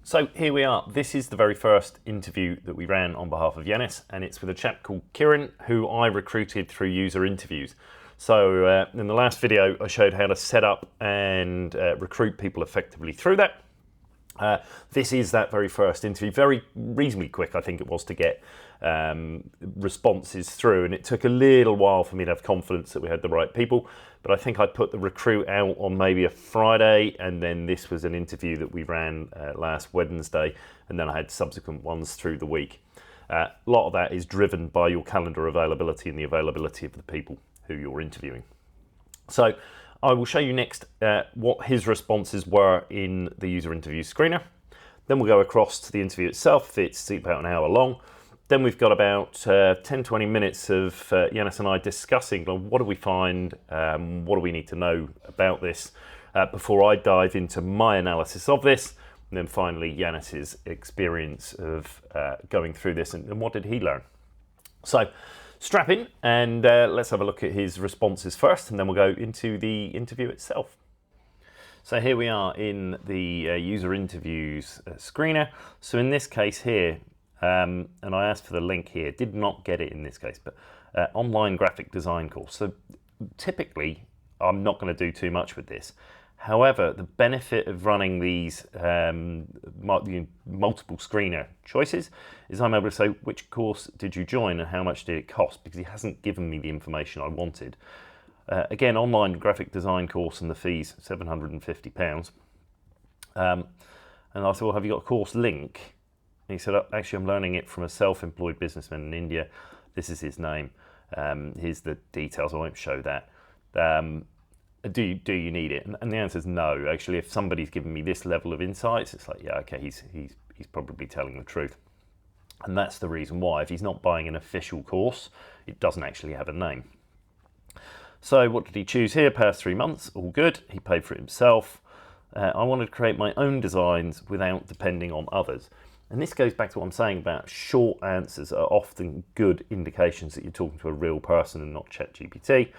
So here we are. This is the very first interview that we ran on behalf of Janis, and it's with a chap called Kiran, who I recruited through user interviews. So in the last video, I showed how to set up and recruit people effectively through that. This is that very first interview, very reasonably quick, I think it was, to get responses through, and it took a little while for me to have confidence that we had the right people, but I think I put the recruit out on maybe a Friday, and then this was an interview that we ran last Wednesday, and then I had subsequent ones through the week. A lot of that is driven by your calendar availability and the availability of the people who you're interviewing. So I will show you next what his responses were in the user interview screener. Then we'll go across to the interview itself. It's about an hour long. Then we've got about 10-20 minutes of Janis and I discussing, well, what do we find, what do we need to know about this before I dive into my analysis of this, and then finally Janis's experience of going through this and what did he learn. So strap in and let's have a look at his responses first, and then we'll go into the interview itself. So here we are in the user interviews screener. So in this case here, and I asked for the link here, did not get it in this case, but online graphic design course. So typically I'm not going to do too much with this. However, the benefit of running these multiple screener choices is I'm able to say, which course did you join and how much did it cost? Because he hasn't given me the information I wanted. Again, online graphic design course and the fees, £750. And I thought, well, have you got a course link? And he said, oh, actually, I'm learning it from a self-employed businessman in India. This is his name. Here's the details. I won't show that. Do you need it? And the answer is no. Actually, if somebody's given me this level of insights, it's like, yeah, okay, he's probably telling the truth. And that's the reason why. If he's not buying an official course, it doesn't actually have a name. So what did he choose here? Past 3 months, all good. He paid for it himself. I wanted to create my own designs without depending on others. And this goes back to what I'm saying about short answers are often good indications that you're talking to a real person and not ChatGPT.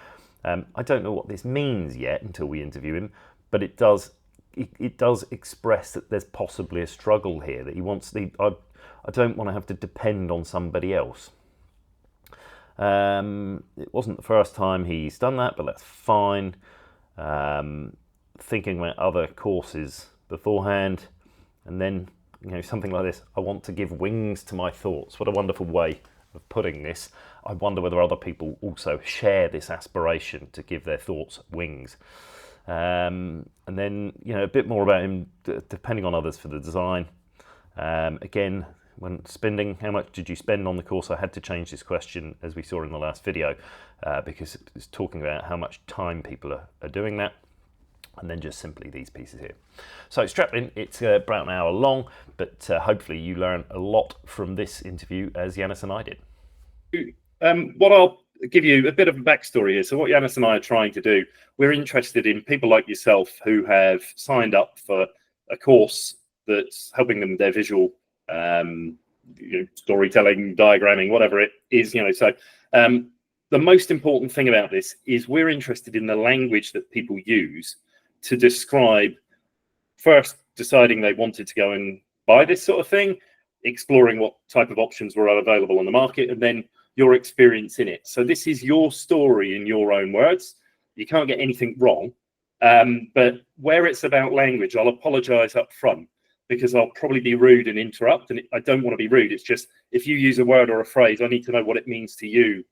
I don't know what this means yet until we interview him, but it does express that there's possibly a struggle here, that he wants I don't want to have to depend on somebody else. It wasn't the first time he's done that, but that's fine. Thinking about other courses beforehand, and then something like this. I want to give wings to my thoughts. What a wonderful way of putting this. I wonder whether other people also share this aspiration to give their thoughts wings. And then, a bit more about him, depending on others for the design. Again, when spending, how much did you spend on the course? I had to change this question, as we saw in the last video, because it's talking about how much time people are doing that. And then just simply these pieces here. So strap in, it's about an hour long, but hopefully you learn a lot from this interview as Janis and I did. What I'll give you a bit of a backstory here. So what Janis and I are trying to do, we're interested in people like yourself who have signed up for a course that's helping them with their visual storytelling, diagramming, whatever it is. So the most important thing about this is we're interested in the language that people use to describe, first deciding they wanted to go and buy this sort of thing, exploring what type of options were available on the market, and then your experience in it. So this is your story in your own words. You can't get anything wrong. But where it's about language, I'll apologize up front because I'll probably be rude and interrupt. And I don't want to be rude. It's just if you use a word or a phrase, I need to know what it means to you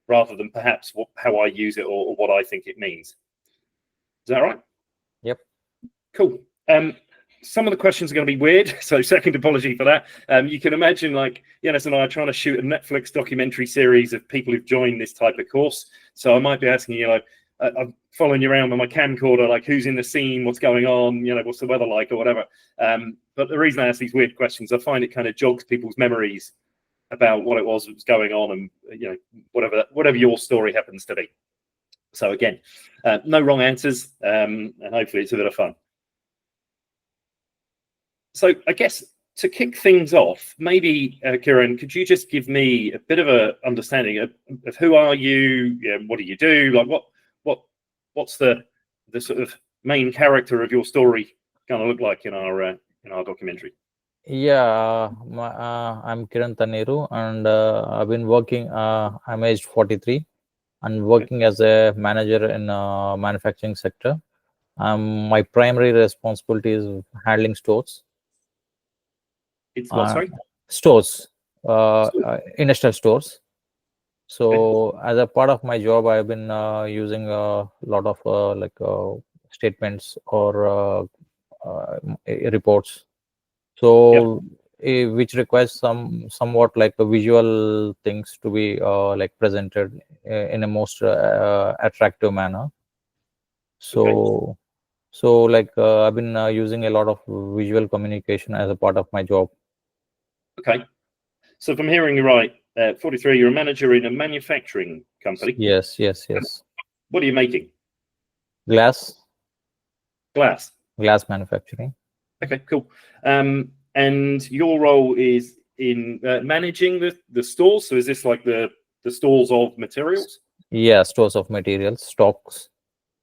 rather than perhaps how I use it or what I think it means. Is that right? Yep. Cool. Some of the questions are going to be weird, so second apology for that. You can imagine, like, Janis and I are trying to shoot a Netflix documentary series of people who've joined this type of course. So I might be asking you, I'm following you around with my camcorder, like, who's in the scene, what's going on, what's the weather like, or whatever. But the reason I ask these weird questions, I find it kind of jogs people's memories about what it was that was going on, and whatever your story happens to be. So again, no wrong answers, and hopefully it's a bit of fun. So I guess to kick things off, maybe, Kiran, could you just give me a bit of a understanding of who are you? What do you do? Like, what's the sort of main character of your story going to look like in our documentary? Yeah, I'm Kiran Taneru, and I've been working. I'm aged 43 and Okay. working as a manager in manufacturing sector. My primary responsibility is handling stores. It's what, Uh, sorry? Stores, So- industrial stores. Okay. So as a part of my job, I've been using a lot of statements or reports. Yep. So which requires somewhat like a visual things to be like presented in a most attractive manner. Okay. So like I've been using a lot of visual communication as a part of my job. Okay. So if I'm hearing you right, 43, you're a manager in a manufacturing company. Yes. What are you making? glass Glass. glass manufacturing. Okay, cool. And your role is in managing the stores. So is this like the stores of materials? Yeah, stores of materials, stocks.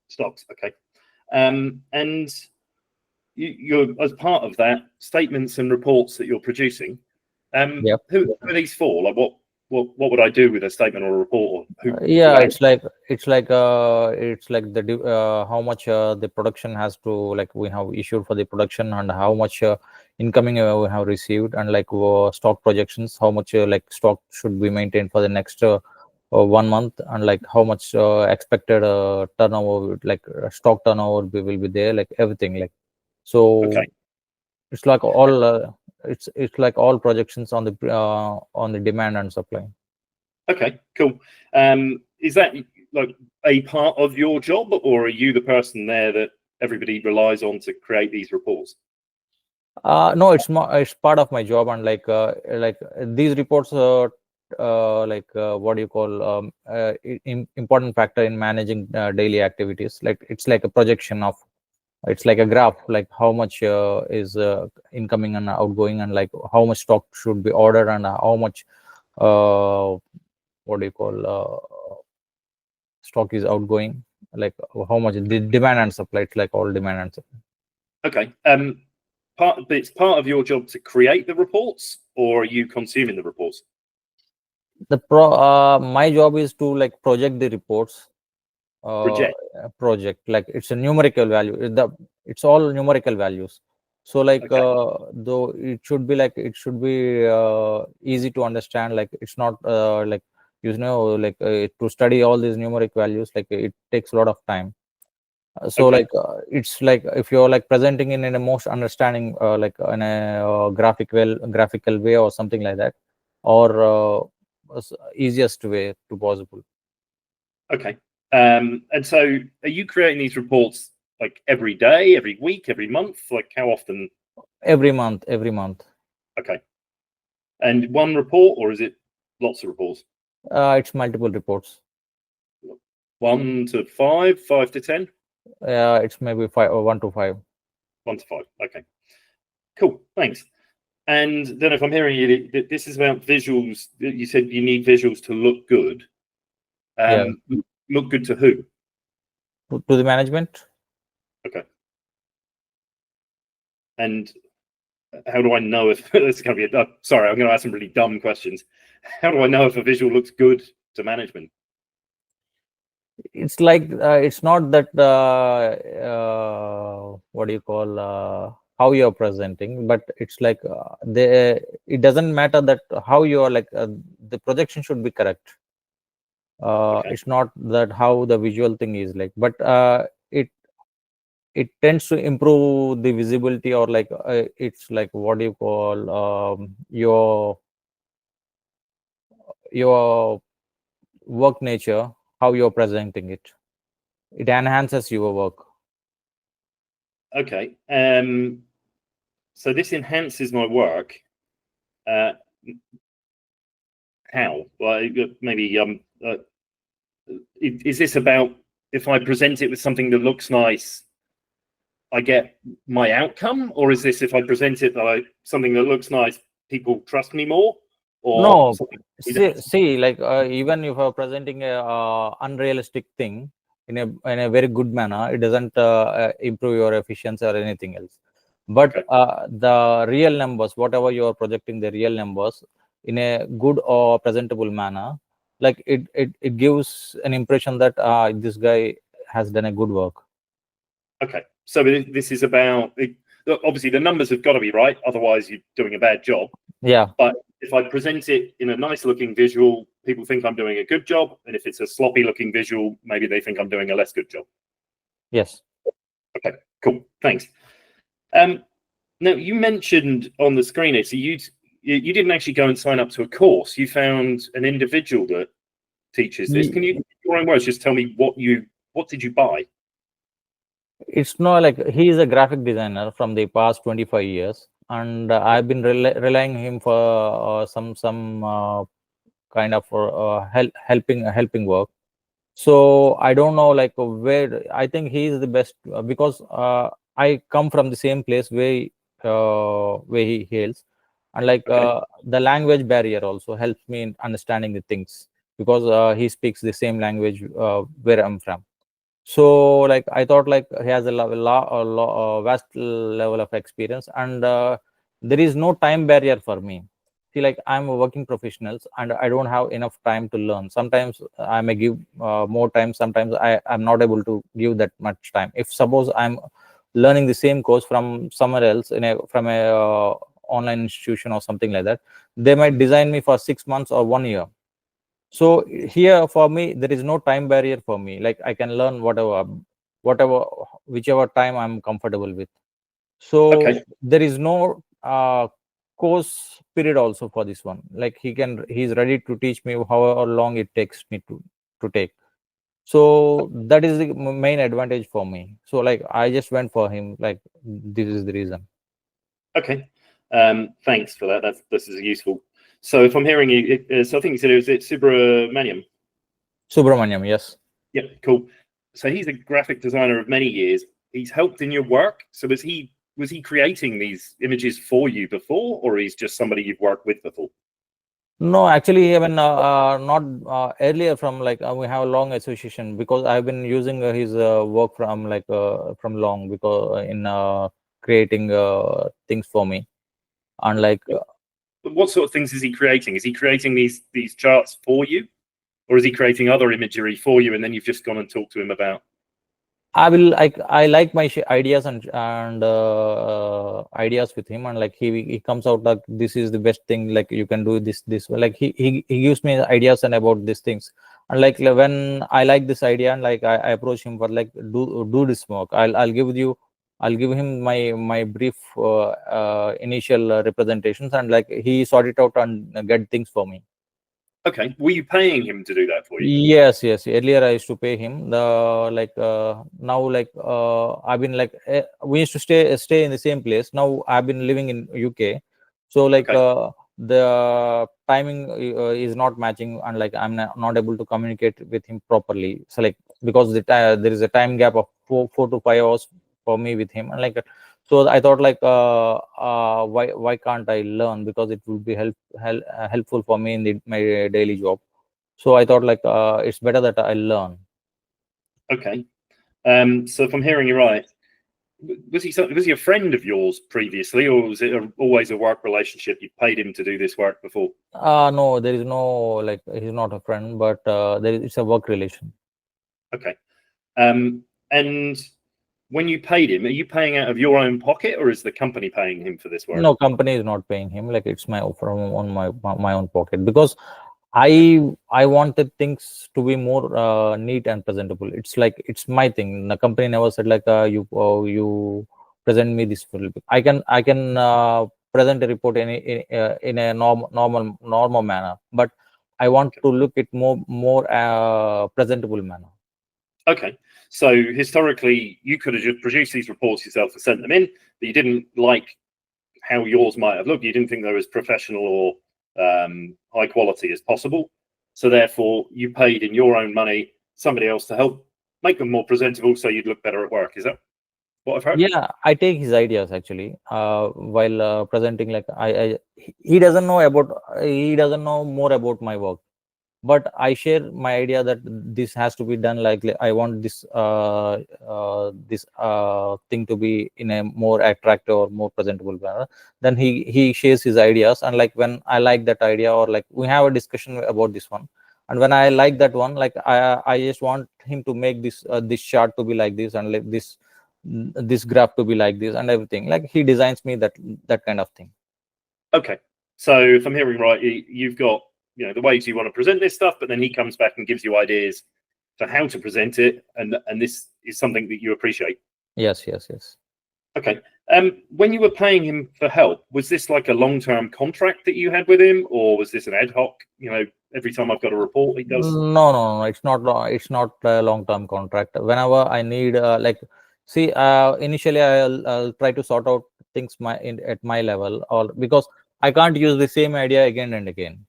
Stocks. Okay. And you're, as part of that, statements and reports that you're producing. Yep. Who are these for? Like what would I do with a statement or a report? Or who Yeah, would I? it's like how much the production has to, like, we have issued for the production, and how much incoming we have received, and like stock projections, how much like stock should be maintained for the next 1 month, and like how much expected turnover, like stock turnover will be there, like everything, like. So Okay. it's like all it's like all projections on the demand and supply. Okay. Cool. Is that like a part of your job, or are you the person there that everybody relies on to create these reports? No, it's part of my job, and like these reports what do you call important factor in managing daily activities. Like it's like a projection of, it's like a graph, like how much is incoming and outgoing, and like how much stock should be ordered, and how much uh, what do you call stock is outgoing, like how much the demand and supply. It's like all demand and supply. Okay. It's part of your job to create the reports, or are you consuming the reports? My job is to like project the reports. uh, Project. Project, like it's a numerical value. It's all numerical values. So like Okay. though it should be easy to understand, like it's not like, like to study all these numeric values, like it takes a lot of time. So Okay. like it's like if you're like presenting in a most understanding like in a graphical way or something like that, or easiest way to possible. Okay. And so are you creating these reports like every day, every week, every month? Like how often? Every month. Okay. And one report, or is it lots of reports? It's multiple reports. 1 to 5, 5 to 10? It's maybe 1 to 5. 1 to 5. Okay. Cool. Thanks. And then if I'm hearing you, this is about visuals. You said you need visuals to look good. Yeah, Look good to who? to the management. Okay. And how do I know if this is going to be sorry, I'm going to ask some really dumb questions. How do I know if a visual looks good to management? It's like it's not that what do you call how you're presenting, but it's like it doesn't matter that how you're like the projection should be correct. Okay. It's not that how the visual thing is like, but it it tends to improve the visibility, or like it's like what do you call your work nature, how you're presenting it. It enhances your work. Okay. So this enhances my work. How? Well, maybe is this about if I present it with something that looks nice, I get my outcome, or is this if I present it like something that looks nice, people trust me more, or No, something? see, like even if you're presenting a unrealistic thing in a very good manner, it doesn't improve your efficiency or anything else. but Okay. the real numbers, whatever you are projecting, the real numbers in a good or presentable manner, like it gives an impression that this guy has done a good work. Okay, so this is about obviously the numbers have got to be right, otherwise you're doing a bad job. Yeah. But if I present it in a nice looking visual, people think I'm doing a good job, and if it's a sloppy looking visual, maybe they think I'm doing a less good job. Yes. Okay, cool, thanks. Now you mentioned on the screen here, so you didn't actually go and sign up to a course. You found an individual that teaches this. Can you, in your own words, just tell me what did you buy? It's not like he is a graphic designer from the past 25 years, and I've been relying him for some kind of helping work. So I don't know like where I think he is the best, because I come from the same place where he hails, and like the language barrier also helps me in understanding the things, because he speaks the same language where I'm from. So like I thought like he has a vast level of experience, and there is no time barrier for me. See, like I'm a working professionals and I don't have enough time to learn. Sometimes I may give more time, sometimes I'm not able to give that much time. If suppose I'm learning the same course from somewhere else from a online institution or something like that, they might design me for 6 months or 1 year. So here for me there is no time barrier for me. Like I can learn whatever whichever time I'm comfortable with. So there is no course period also for this one. Like he's ready to teach me however long it takes me to take. So that is the main advantage for me. So like I just went for him. Like this is the reason. Okay, thanks for that. This is useful. So if I'm hearing you, so I think you said it Subramaniam. Subramaniam, yes. Yeah, cool. So he's a graphic designer of many years. He's helped in your work. So was he creating these images for you before, or he's just somebody you've worked with before? No, actually, I mean, not earlier from like we have a long association, because I've been using his work from like from long, because in creating things for me, and like. But what sort of things is he creating? Is he creating these charts for you, or is he creating other imagery for you, and then you've just gone and talked to him about? I like my ideas and ideas with him, and like he comes out like this is the best thing, like you can do this like he gives me ideas and about these things, and like when I like this idea and like I approach him for like do this work, I'll give him my brief initial representations, and like he sort it out and get things for me. Okay, were you paying him to do that for you? Yes. Earlier I used to pay him. Now like I've been like we used to stay in the same place. Now I've been living in UK, so like the timing is not matching, and like I'm not able to communicate with him properly. So like because there is a time gap of 4 to 5 hours for me with him, and like so I thought like why can't I learn, because it would be helpful for me in my daily job. So I thought like it's better that I learn. Okay. So if I'm hearing you right, was he a friend of yours previously, or was it always a work relationship? You paid him to do this work before? No, there is no, like he's not a friend, but it's a work relation. Okay. And when you paid him, are you paying out of your own pocket, or is the company paying him for this work? No, company is not paying him. Like it's my own pocket, because I wanted things to be more neat and presentable. It's like it's my thing. The company never said like you present me this full. I can present a report in a normal manner, but I want to look it more presentable manner. Okay, so historically you could have just produced these reports yourself and sent them in, but you didn't like how yours might have looked. You didn't think they were as professional or high quality as possible. So therefore you paid in your own money somebody else to help make them more presentable, so you'd look better at work. Is that what I've heard? Yeah, I take his ideas actually while presenting. Like he doesn't know more about my work. but I share my idea that this has to be done like I want this thing to be in a more attractive or more presentable manner. Then he shares his ideas, and like when I like that idea, or like we have a discussion about this one, and when I like that one, like I just want him to make this chart to be like this, and like this graph to be like this, and everything. Like he designs me that kind of thing. Okay, so if I'm hearing right, you've got the ways you want to present this stuff, but then he comes back and gives you ideas for how to present it, and this is something that you appreciate. Yes. Okay. When you were paying him for help, was this like a long-term contract that you had with him, or was this an ad hoc? Every time I've got a report, he does. No. It's not a long-term contract. Whenever I need, see, initially I'll try to sort out things at my level, or because I can't use the same idea again and again.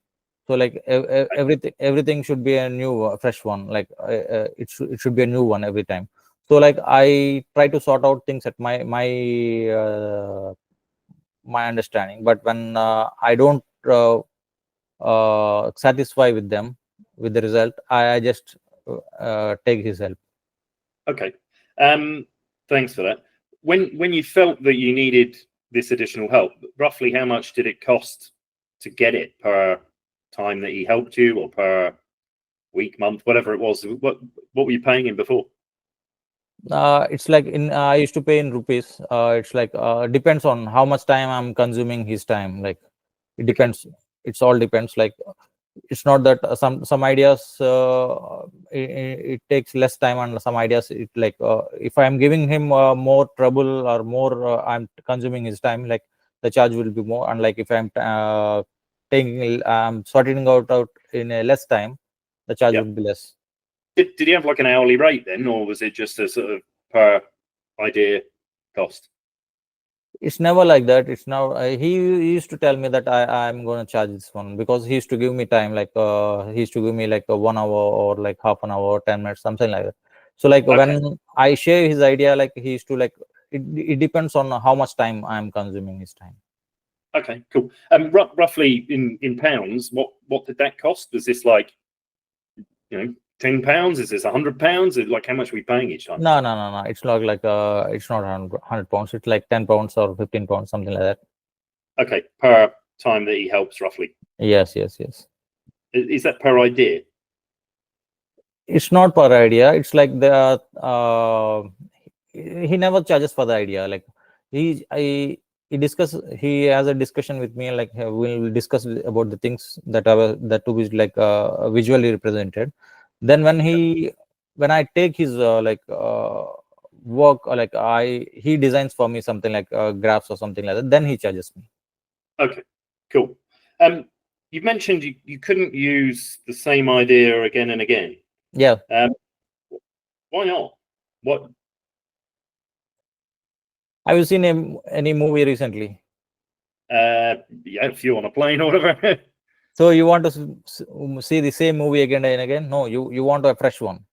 So like everything should be a new, fresh one. Like it should be a new one every time. So like I try to sort out things at my understanding. But when I don't satisfy with them with the result, I just take his help. Okay. Thanks for that. When you felt that you needed this additional help, roughly how much did it cost to get it per time that he helped you, or per week, month, whatever it was? What were you paying him before? It's like I used to pay in rupees. It's like depends on how much time I'm consuming his time. Like it depends. It's all depends. Like it's not that some ideas it takes less time, and some ideas it like if I'm giving him more trouble, or more I'm consuming his time, like the charge will be more. And like if I'm sorting out in a less time, the charge would be less. Did he have like an hourly rate then, or was it just a sort of per idea cost? It's never like that. It's now he used to tell me that I'm going to charge this one, because he used to give me time. Like he used to give me like a 1 hour, or like half an hour, 10 minutes, something like that. So like when I share his idea, like he used to like it depends on how much time I'm consuming his time. Okay, cool. Roughly in pounds, what did that cost? Was this like £10? Is this £100? Like how much are we paying each time? No. It's not like it's not £100. It's like £10 or £15, something like that. Okay, per time that he helps, roughly. Yes. Is that per idea? It's not per idea. It's like the he never charges for the idea. Like he has a discussion with me. Like we'll discuss about the things that to be like visually represented. Then when I take his work, or like he designs for me something like graphs or something like that, then he charges me. Okay, cool. You've mentioned you couldn't use the same idea again and again. Yeah. Why not? What? Have you seen any movie recently? Yeah, if you're on a plane or whatever. So you want to see the same movie again and again? No, you want a fresh one.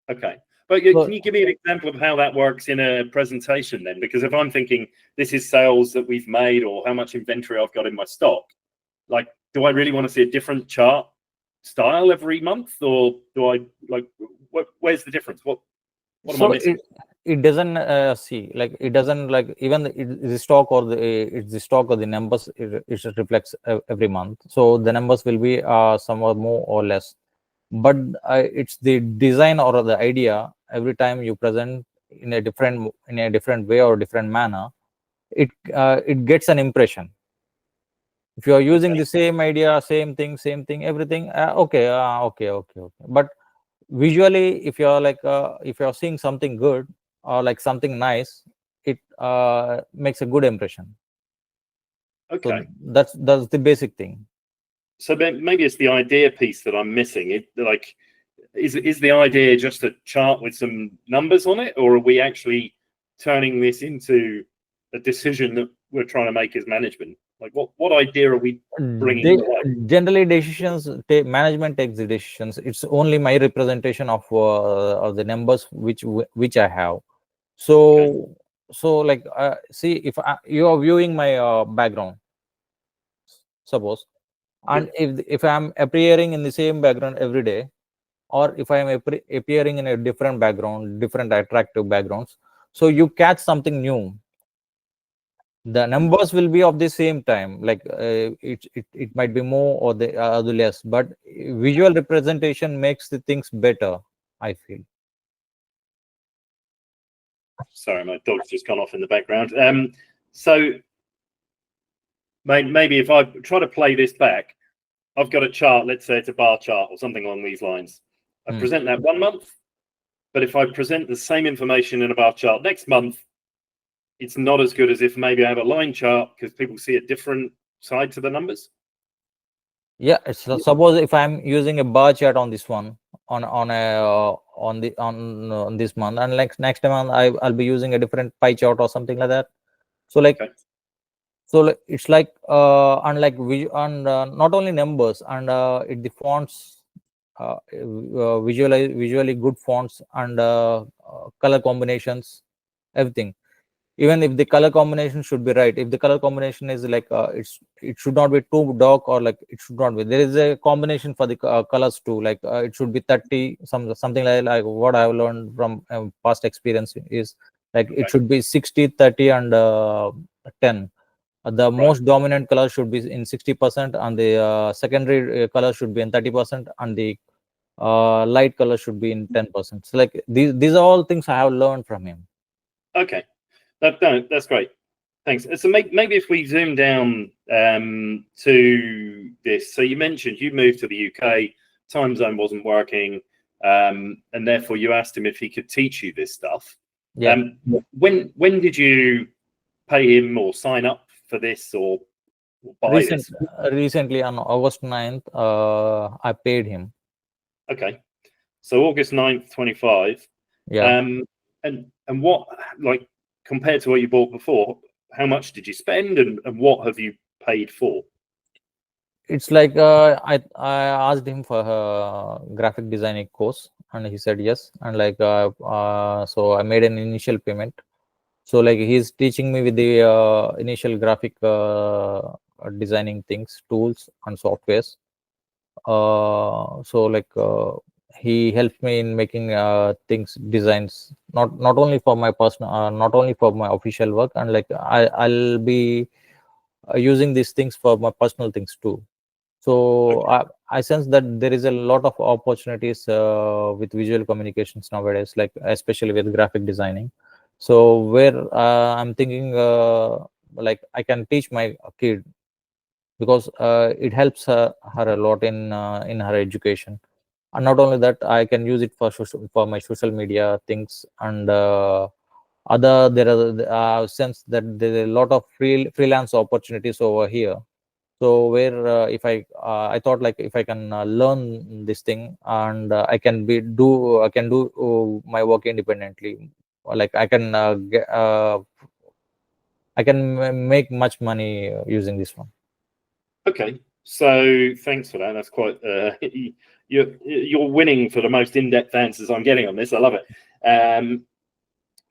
Okay. But can you give me an example of how that works in a presentation then? Because if I'm thinking this is sales that we've made, or how much inventory I've got in my stock, like, do I really want to see a different chart style every month, or do I like where's the difference? What am I missing? It doesn't see, like it doesn't like even the stock, or it's the stock or the numbers it reflects every month. So the numbers will be somewhat more or less, but it's the design or the idea. Every time you present in a different way or different manner, it gets an impression. If you are using the same idea, same thing, everything, okay, but visually, if you're like if you're seeing something good, or like something nice, it makes a good impression. Okay, so that's the basic thing. So maybe it's the idea piece that I'm missing. Is the idea just a chart with some numbers on it, or are we actually turning this into a decision that we're trying to make as management? Like what idea are we bringing to life? Generally, management takes the decisions. It's only my representation of the numbers which I have. So like see, if you are viewing my background, suppose, And if I'm appearing in the same background every day, or if I am appearing in a different background, different attractive backgrounds, so you catch something new. The numbers will be of the same time, like it might be more or the less, but visual representation makes the things better, I feel. Sorry, my dog's just gone off in the background. So maybe if I try to play this back, I've got a chart, let's say it's a bar chart or something along these lines. I present that 1 month, but if I present the same information in a bar chart next month, it's not as good as if maybe I have a line chart, because people see a different side to the numbers. Yeah, so suppose if I'm using a bar chart on this one, on this month, and like next month I'll be using a different pie chart or something like that. So like, Okay. so it's like unlike not only numbers, and the fonts, visually good fonts, and color combinations, everything. Even if the color combination should be right, if the color combination is like it should not be too dark, or like it should not be, there is a combination for the colors too, like it should be 30 something like what I have learned from past experience is like it should be 60, 30, and 10. The most dominant color should be in 60%, and the secondary color should be in 30%, and the light color should be in 10%. So like these are all things I have learned from him. Okay, that's great. Thanks. So maybe if we zoom down to this. So you mentioned you moved to the UK, time zone wasn't working, and therefore you asked him if he could teach you this stuff. Yeah. When did you pay him or sign up for this, or buy this? Recently on August 9th, I paid him. Okay, so August 9th, 25. Yeah. And what, like, compared to what you bought before, how much did you spend, and what have you paid for? It's like I asked him for a graphic designing course, and he said yes, and like so I made an initial payment. So like he's teaching me with the initial graphic designing things, tools and softwares. So like he helped me in making things, designs, not only for my personal, not only for my official work, and like I'll be using these things for my personal things too. So I sense that there is a lot of opportunities with visual communications nowadays, like especially with graphic designing. So where I'm thinking like I can teach my kid, because it helps her a lot in her education. And not only that, I can use it for my social media things, and there are sense that there are a lot of freelance opportunities over here. So where if I thought like if I can learn this thing, and I can do my work independently, like I can make much money using this one. Okay, so thanks for that. That's quite you're winning for the most in-depth answers I'm getting on this. I love it.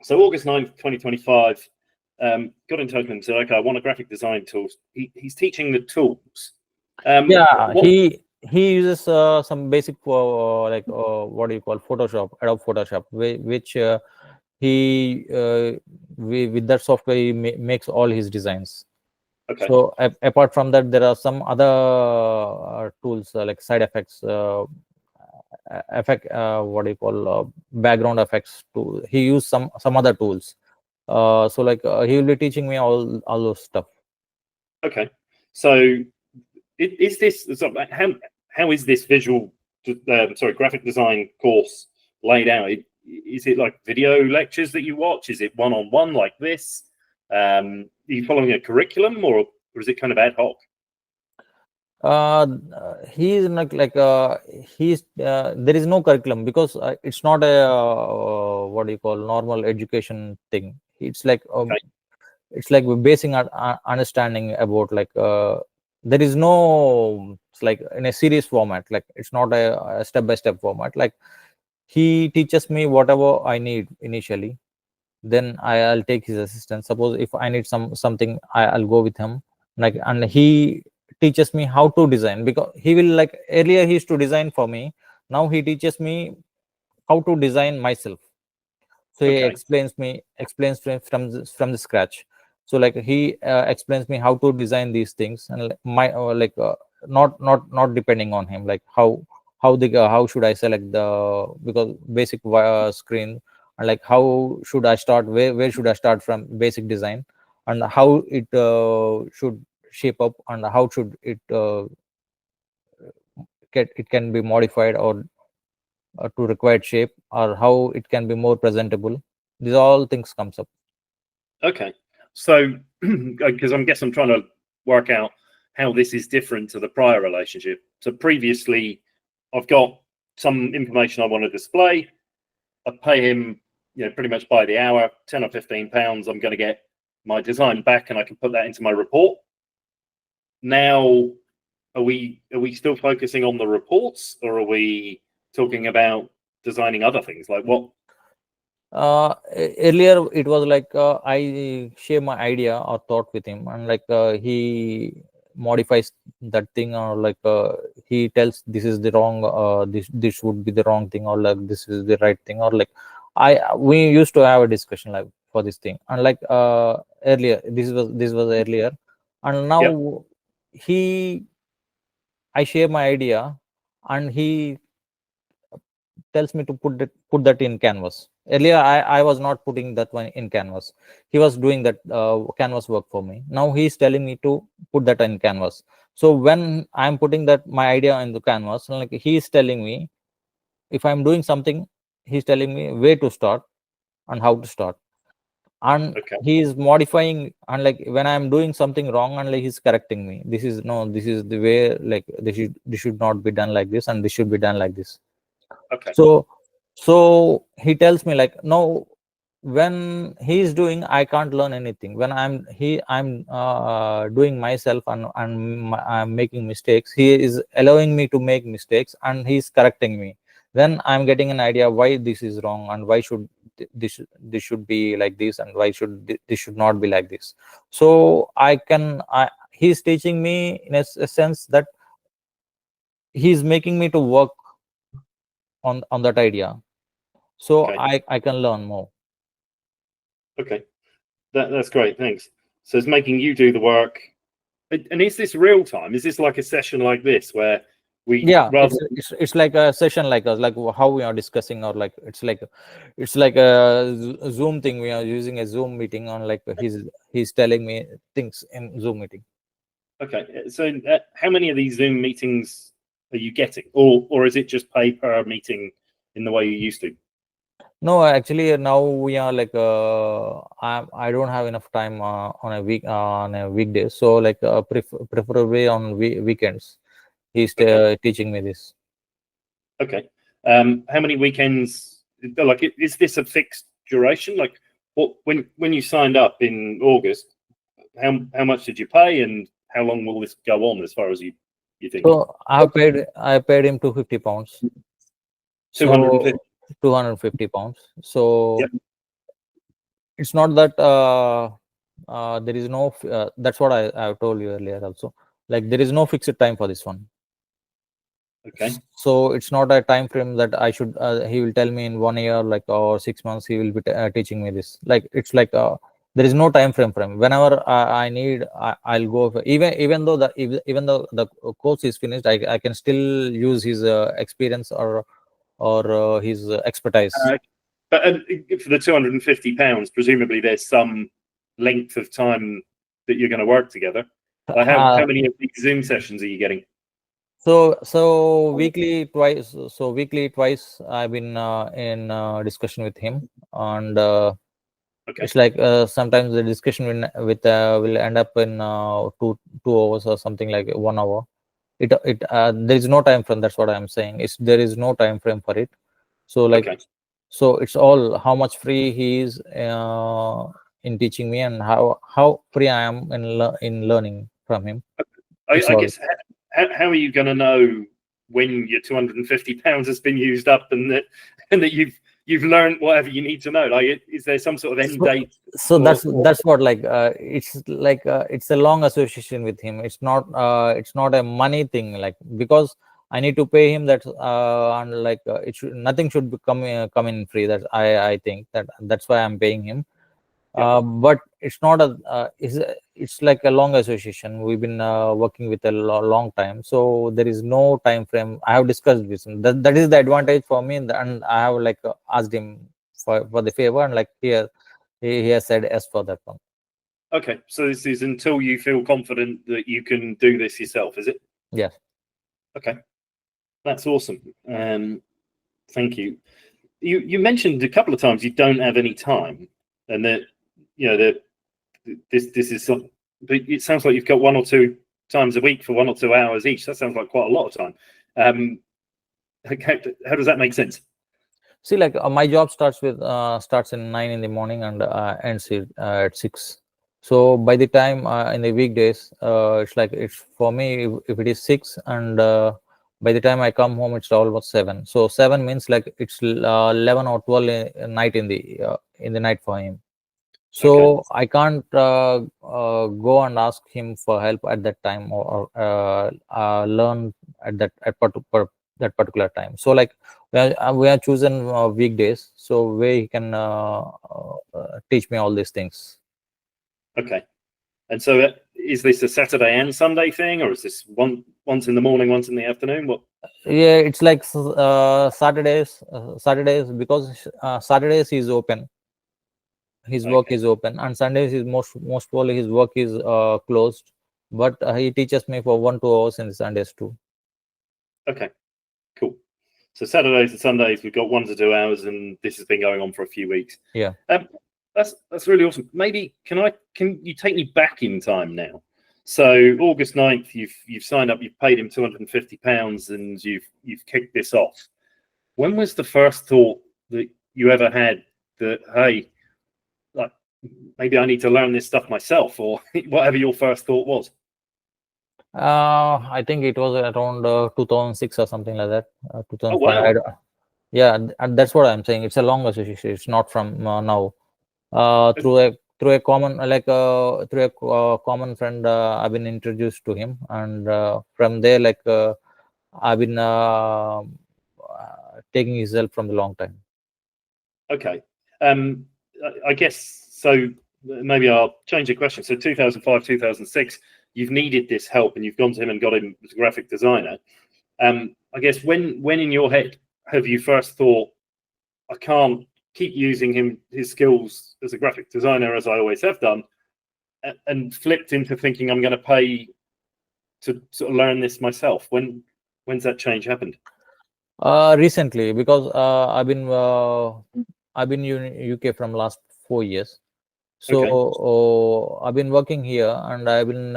So August 9th, 2025, got in touch with him and said, okay, I want a graphic design tools. He's teaching the tools. Yeah, he uses some basic like what do you call Photoshop, Adobe Photoshop, which he with that software he makes all his designs. Okay. So apart from that, there are some other tools like side effects, what do you call background effects too. He used some other tools. So like he will be teaching me all those stuff. Okay, so is this how is this graphic design course laid out? Is it like video lectures that you watch? Is it one-on-one like this? Are you following a curriculum, or is it kind of ad hoc? He's not like he's there is no curriculum, because it's not a what do you call normal education thing. It's like Okay. it's like basing understanding about like there is no, it's like in a series format, like it's not a step-by-step format. Like he teaches me whatever I need initially, then I'll take his assistance. Suppose if I need something, I'll go with him, like, and he teaches me how to design, because he will, like, earlier he used to design for me. Now he teaches me how to design myself. So he Okay. explains from the scratch. So like he explains me how to design these things, and not depending on him, like how should I select the, because basic screen, and like how should I start, where should I start from basic design, and how it should shape up, and how should it it can be modified, or to required shape, or how it can be more presentable. These all things comes up. Okay. So, because I'm trying to work out how this is different to the prior relationship. So previously, I've got some information I want to display. I pay him, pretty much by the hour, £10 or £15. I'm going to get my design back, and I can put that into my report. Now, are we still focusing on the reports, or are we talking about designing other things? Like what? Earlier it was like I share my idea or thought with him, and like he modifies that thing, or like he tells this is the wrong, this would be the wrong thing, or like this is the right thing, or like we used to have a discussion like for this thing. And like earlier, this was earlier, and now Yep. I share my idea, and he tells me to put that in canvas. Earlier I was not putting that one in canvas. He was doing that canvas work for me. Now he's telling me to put that in canvas. So when I'm putting that my idea in the canvas, like he's telling me, if I'm doing something, he's telling me where to start and how to start. And Okay. he is modifying, and like when I'm doing something wrong, and like he's correcting me, this is the way, like this should not be done like this, and this should be done like this. Okay. So he tells me like, no, when he's doing, I can't learn anything. When I'm doing myself, and I'm making mistakes, he is allowing me to make mistakes, and he's correcting me. Then I'm getting an idea why this is wrong, and why should this should be like this, and why should this should not be like this. So he's teaching me in a sense that he's making me to work on that idea, so Okay. I can learn more. Okay. That's great. Thanks. So it's making you do the work. And is this real time? Is this like a session like this where Yeah, rather it's like a session like us, like how we are discussing, or like it's like a Zoom thing. We are using a Zoom meeting on, like he's telling me things in Zoom meeting. Okay. So how many of these Zoom meetings are you getting, or is it just pay per meeting in the way you used to? No, actually now we are like I don't have enough time on a weekday, so like preferably on weekends he's Okay. teaching me this. Okay. How many weekends? Like, is this a fixed duration? Like, what when you signed up in August, how much did you pay, and how long will this go on? As far as you think? So I paid him £250. 250. So £250. So Yep. it's not that there is no that's what I've told you earlier also, like there is no fixed time for this one. Okay. So it's not a time frame that I should he will tell me in 1 year, like, or 6 months he will be teaching me this. Like it's like there is no time frame for him. Whenever I need, I'll go even though the course is finished, I can still use his experience, or his expertise. But for the £250, presumably there's some length of time that you're going to work together. Like how many of these Zoom sessions are you getting? So weekly twice. So weekly twice I've been in discussion with him, and Okay. it's like sometimes the discussion will end up in 2 hours or something, like 1 hour. It there is no time frame. That's what I'm saying. There is no time frame for it. So like Okay. so it's all how much free he is in teaching me, and how free I am in learning from him. It's I all. guess how are you going to know when your £250 has been used up, and that you've learned whatever you need to know? Like, is there some sort of end date? So that's what, like, it's a long association with him. It's not a money thing, like, because I need to pay him that, and like, nothing should be coming free. That I think that's why I'm paying him. But it's not it's like a long association. We've been working with a long time, so there is no time frame. I have discussed with him. That is the advantage for me, and I have, like, asked him for the favor, and like, he has said yes for that one. Okay, so this is until you feel confident that you can do this yourself, is it? Yes. Okay, that's awesome. Thank you. You mentioned a couple of times you don't have any time, and that, you know, this is something, but it sounds like you've got 1 or 2 times a week for 1 or 2 hours each. That sounds like quite a lot of time. How does that make sense? See, like, my job starts in 9 in the morning and ends at 6. So by the time in the weekdays, it's like, it's for me, if it is 6, and by the time I come home, it's almost 7. So 7 means, like, it's 11 or 12 night in the night for him. So Okay. I can't go and ask him for help at that time, or learn at that particular time. So, like, we are chosen weekdays, so where he can teach me all these things. Okay. And so is this a Saturday and Sunday thing, or is this once in the morning, once in the afternoon? What? Yeah, it's like Saturdays, because Saturdays is open. His work is open, and Sundays is most probably his work is closed. But he teaches me for 1-2 hours in the Sundays too. Okay, cool. So Saturdays and Sundays we've got 1 to 2 hours, and this has been going on for a few weeks. Yeah. That's really awesome. Maybe can you take me back in time now? So August 9th, you've signed up, you've paid him £250, and you've kicked this off. When was the first thought that you ever had that, hey, like, maybe I need to learn this stuff myself, or whatever your first thought was? I think it was around 2006 or something like that. 2005. Oh, wow. Yeah, and that's what I'm saying. It's a long association. It's not from now. Through a common, like, through a common friend, I've been introduced to him, and from there, like, I've been taking his help from a long time. Okay. I guess so. Maybe I'll change the question. So 2005, 2006, you've needed this help, and you've gone to him and got him as a graphic designer. I guess when in your head have you first thought, I can't keep using his skills as a graphic designer as I always have done, and flipped into thinking I'm going to pay to sort of learn this myself? When's that change happened? Recently, because I've been in UK from last 4 years. So I've been working here, and I've been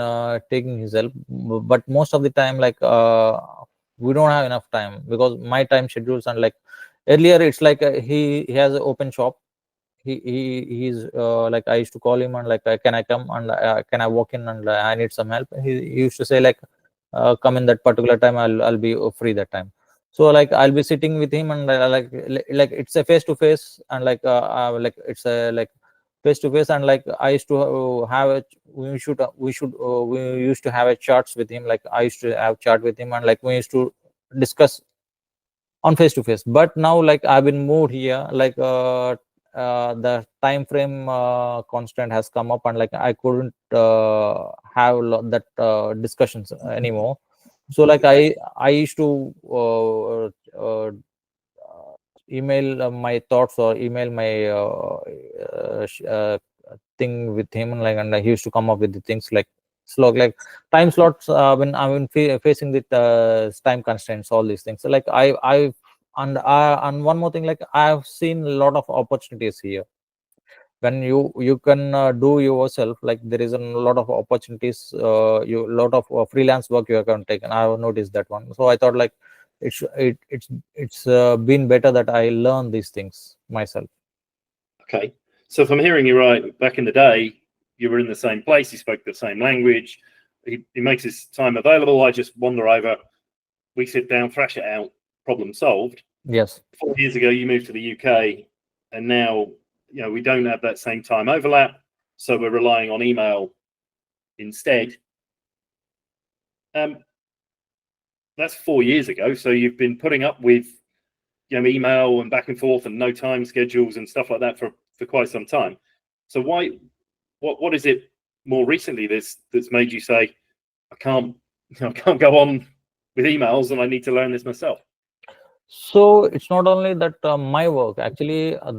taking his help, but most of the time, like, we don't have enough time, because my time schedules, and like, earlier it's like, he has an open shop. He's like, I used to call him, and like, can I come, and can I walk in, and I need some help. He used to say, like, come in that particular time, I'll be free that time. So, like, I'll be sitting with him, and like it's a face to face, and like, it's a, like, face to face, and like, I used to have we used to have a chats with him. Like, I used to have chat with him, and like, we used to discuss on face to face. But now, like, I've been moved here, like, the time frame constant has come up, and like, I couldn't have that discussions anymore. So, like, I used to email my thoughts, or email my thing with him, and like, and he used to come up with the things, like, slot, like, time slots, when I'm facing the time constraints, all these things. So, like, and one more thing, like, I've seen a lot of opportunities here. When you can do yourself, like, there is a lot of opportunities, lot of freelance work you can take, and I have noticed that one. So I thought, like, it's been better that I learn these things myself. Okay, so if I'm hearing you right, back in the day, you were in the same place, you spoke the same language, he makes his time available, I just wander over, we sit down, thrash it out, problem solved. Yes. 4 years ago, you moved to the UK, and now we don't have that same time overlap, so we're relying on email instead. That's 4 years ago, so you've been putting up with email and back and forth and no time schedules and stuff like that for quite some time. So what is it more recently that's made you say, I can't go on with emails and I need to learn this myself? So it's not only that my work actually. I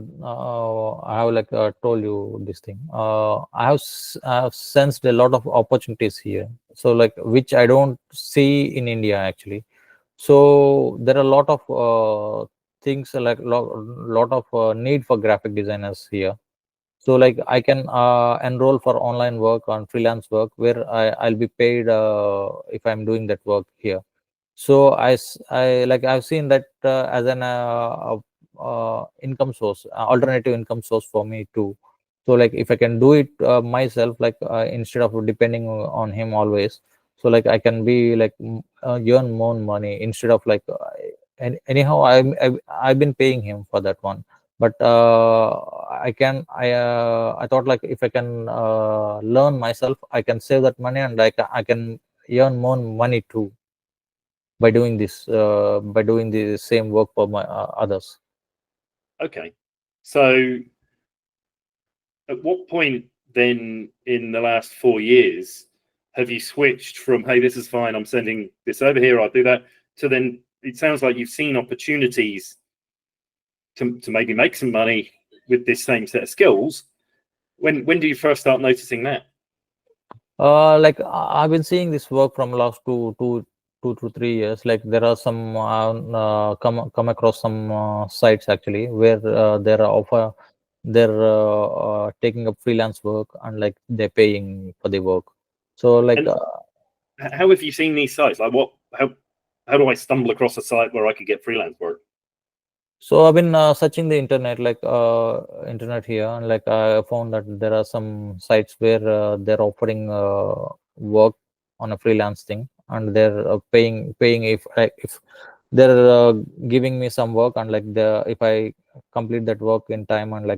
have told you this thing. I have sensed a lot of opportunities here. So which I don't see in India actually. So there are a lot of things lot of need for graphic designers here. So I can enroll for online work on freelance work where I'll be paid if I'm doing that work here. So I've seen that as an income source, alternative income source for me too. So if I can do it myself, instead of depending on him always, so I can be earn more money instead of anyhow I've been paying him for that one. But I thought if I can learn myself, I can save that money and I can earn more money too by doing the same work for my others. Okay, so at what point then in the last 4 years have you switched from, hey, this is fine, I'm sending this over here, I'll do that, to then it sounds like you've seen opportunities to maybe make some money with this same set of skills? When do you first start noticing that? I've been seeing this work from last two to 3 years. There are some come across some sites actually where they're taking up freelance work and they're paying for the work. So how have you seen these sites? How do I stumble across a site where I could get freelance work? So I've been searching the internet, internet here, and I found that there are some sites where they're offering work on a freelance thing, and they're paying if they're giving me some work, and if I complete that work in time, and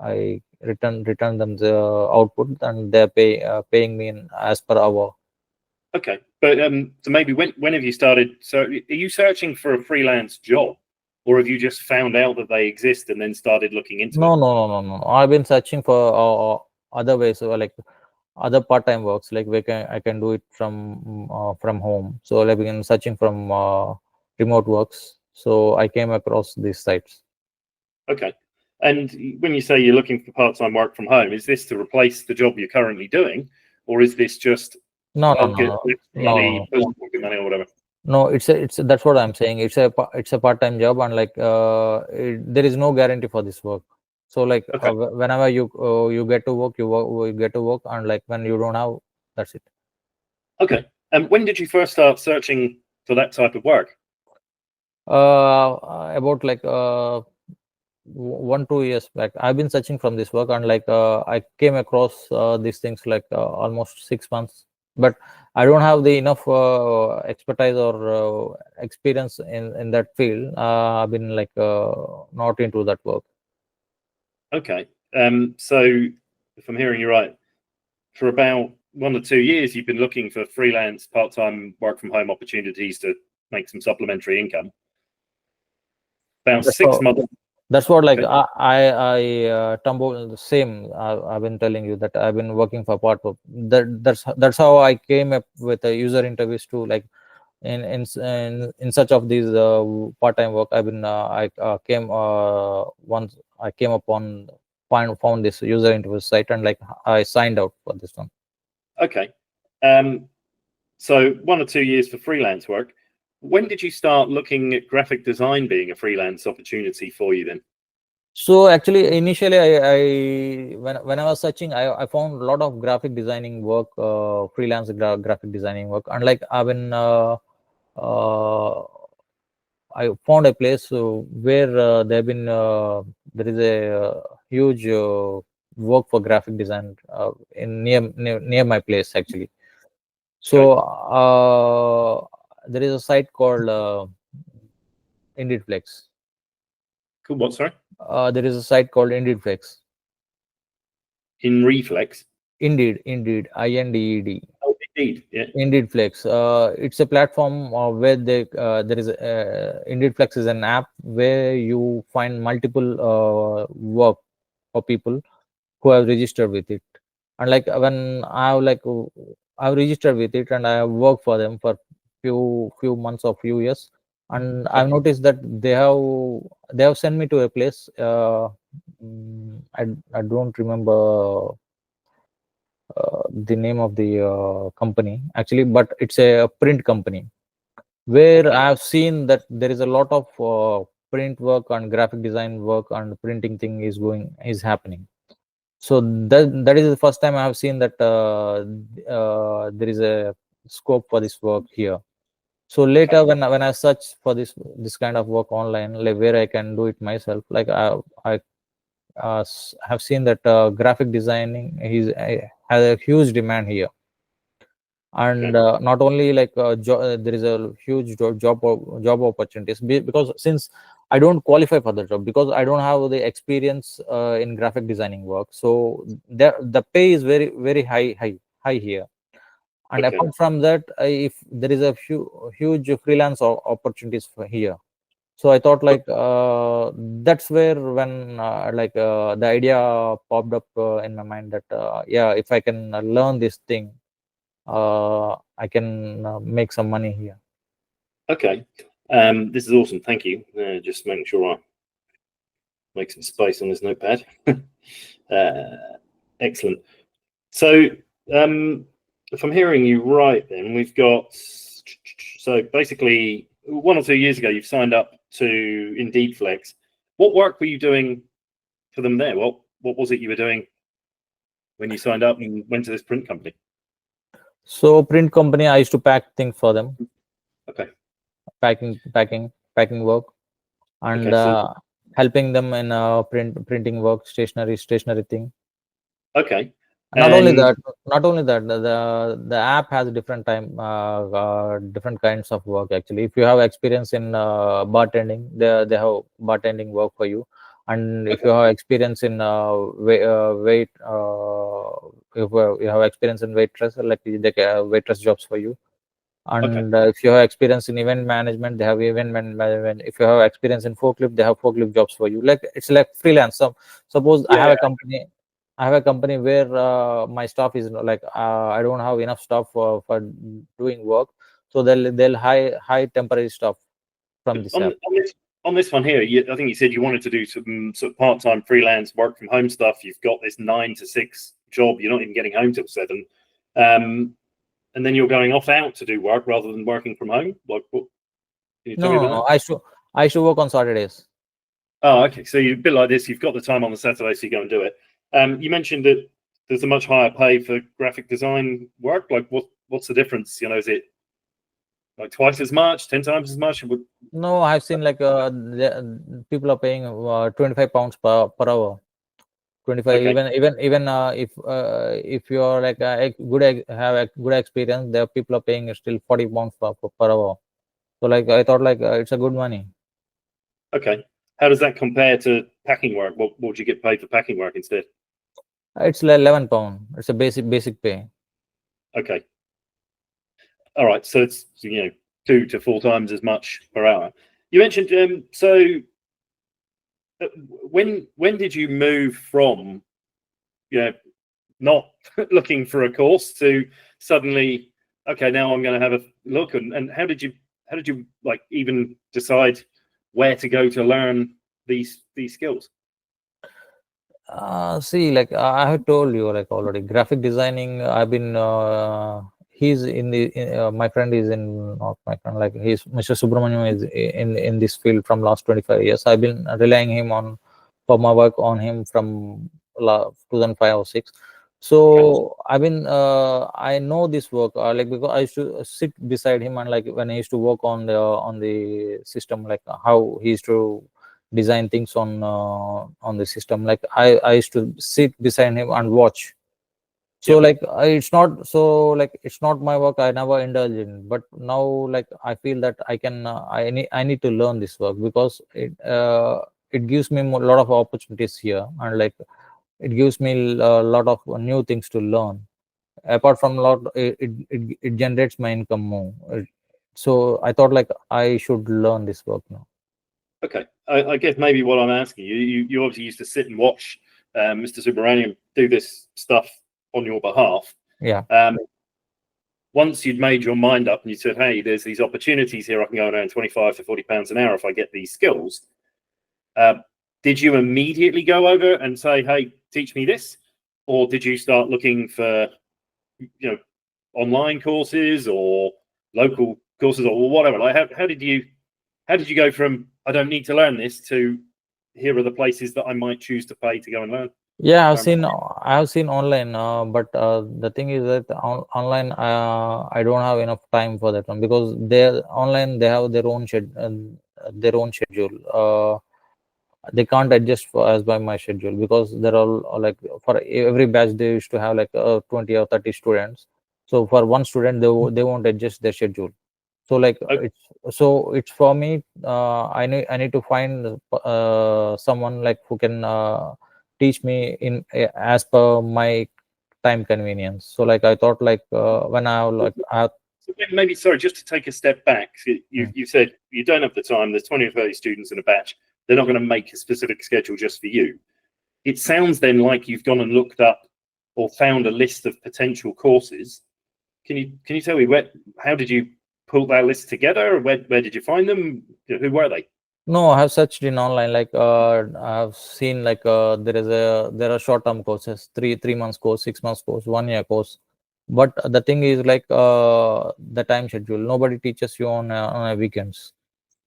I return them the output, and they're paying me as per hour. Okay, but so maybe when have you started? So are you searching for a freelance job? Or have you just found out that they exist and then started looking into it? No. I've been searching for other ways, so other part-time works. I can do it from home. So I've been searching from remote works. So I came across these sites. Okay. And when you say you're looking for part-time work from home, is this to replace the job you're currently doing, or is this just No, money or whatever? No, it's that's what I'm saying. It's a part-time job, and there is no guarantee for this work. So Okay. Whenever you get to work, you get to work, and when you don't have, that's it. Okay. And when did you first start searching for that type of work? About 1-2 years back, I've been searching from this work, and I came across these things almost 6 months, but I don't have the enough expertise or experience in that field. I've been not into that work. Okay. So if I'm hearing you right, for about 1 or 2 years, you've been looking for freelance part-time work from home opportunities to make some supplementary income. About 6 months. That's what I tumble the same. I've been telling you that I've been working for part of that. That's how I came up with a user interviews too. In such of these part-time work, I've been I came once I came upon found this user interview site, and I signed out for this one. Okay. So 1 or 2 years for freelance work. When did you start looking at graphic design being a freelance opportunity for you then? So actually, initially, when I was searching, I found a lot of graphic designing work, freelance graphic designing work, and I've been I found a place where there is a huge work for graphic design in near my place actually. So there is a site called Indeed Flex. Cool. What? Sorry. There is a site called Indeed Flex. In Reflex. Indeed, INDED. Oh, indeed. Yeah. Indeed Flex. It's a platform where there is Indeed Flex is an app where you find multiple work for people who have registered with it. And like when I've registered with it and I have worked for them for few months or few years, and I've noticed that they have sent me to a place. I don't remember the name of the company actually, but it's a print company where I have seen that there is a lot of print work and graphic design work and printing thing is happening. So that is the first time I have seen that there is a scope for this work here. So later when I search for this kind of work online, like where I can do it myself, like I have seen that graphic designing has a huge demand here. And not only like there is a huge job opportunities because since I don't qualify for the job because I don't have the experience in graphic designing work, so the pay is very high here. And apart from that, if there is a huge freelance opportunities for here, so I thought like that's where when the idea popped up in my mind that yeah, if I can learn this thing, I can make some money here. Okay. This is awesome. Thank you. Just making sure I make some space on this notepad. Excellent. So if I'm hearing you right, then we've got, so basically 1 or 2 years ago, you've signed up to Indeed Flex. What work were you doing for them there? What was it you were doing when you signed up and went to this print company? So print company, I used to pack things for them. Okay. Packing work, and helping them in printing work, stationery thing. Okay. Not only that, the app has different different kinds of work. Actually, if you have experience in bartending, they have bartending work for you. And if you have experience in if you have experience in waitress, like they have waitress jobs for you. And if you have experience in event management, they have event management. If you have experience in forklift, they have forklift jobs for you. Like it's like freelance. So suppose I have a company where my staff is like I don't have enough staff for doing work, so they'll hire temporary staff from this app. On this one here, I think you said you wanted to do some sort of part-time freelance work from home stuff. You've got this 9 to 6 job. You're not even getting home till 7. And then you're going off out to do work rather than working from home. Like, what? Can you tell me about that? I should work on Saturdays. Oh, okay. So you're a bit like this. You've got the time on the Saturday, so you go and do it. You mentioned that there's a much higher pay for graphic design work. Like, what's the difference? You know, is it like twice as much, 10 times as much? No, I've seen like people are paying £25 per hour. 25. Okay. Even if you are like have a good experience, there people are paying still £40 per hour. So like I thought like it's a good money. Okay. How does that compare to packing work? What would you get paid for packing work instead? It's like £11. It's a basic pay. Okay. All right. So it's 2 to 4 times as much per hour. You mentioned when did you move from not looking for a course to suddenly, okay, now I'm going to have a look, and how did you like even decide where to go to learn these skills? See, like I have told you like already, graphic designing, I've been he's in the my friend is in, not my friend, like he's Mr. Subramaniam is in this field from last 25 years. I've been relying him for my work on him from 2005 or 6. So I've been I know this work like because I used to sit beside him, and like when I used to work on the system, like how he used to design things on the system, like I used to sit beside him and watch So like it's not my work. I never indulge in, but now like I feel that I can I need to learn this work, because it gives me a lot of opportunities here, and like it gives me a lot of new things to learn. Apart from lot, it generates my income more. So I thought like I should learn this work now. Okay, I guess maybe what I'm asking you, you obviously used to sit and watch Mr. Subramaniam do this stuff on your behalf. Yeah. Once you'd made your mind up and you said, hey, there's these opportunities here, I can go around 25 to 40 pounds an hour if I get these skills. Did you immediately go over and say, hey, teach me this? Or did you start looking for, online courses or local courses or whatever? Like, how did you go from, I don't need to learn this, to here are the places that I might choose to pay to go and learn? Yeah, I have seen online, but the thing is that online, I don't have enough time for that one, because they're online, they have their own schedule. They can't adjust as by my schedule, because they're all like, for every batch they used to have like 20 or 30 students. So for one student, they won't adjust their schedule. So like it's for me. I need to find someone like who can teach me in as per my time convenience. So like I thought like when So maybe, sorry, just to take a step back, you said you don't have the time. There's 20 or 30 students in a batch. They're not going to make a specific schedule just for you. It sounds then like you've gone and looked up or found a list of potential courses. Can you tell me how did you pull that list together? Where did you find them? Who were they? No, I have searched in online. Like I have seen like there are short-term courses, three months course, 6 months course, 1 year course. But the thing is like the time schedule. Nobody teaches you on a weekends.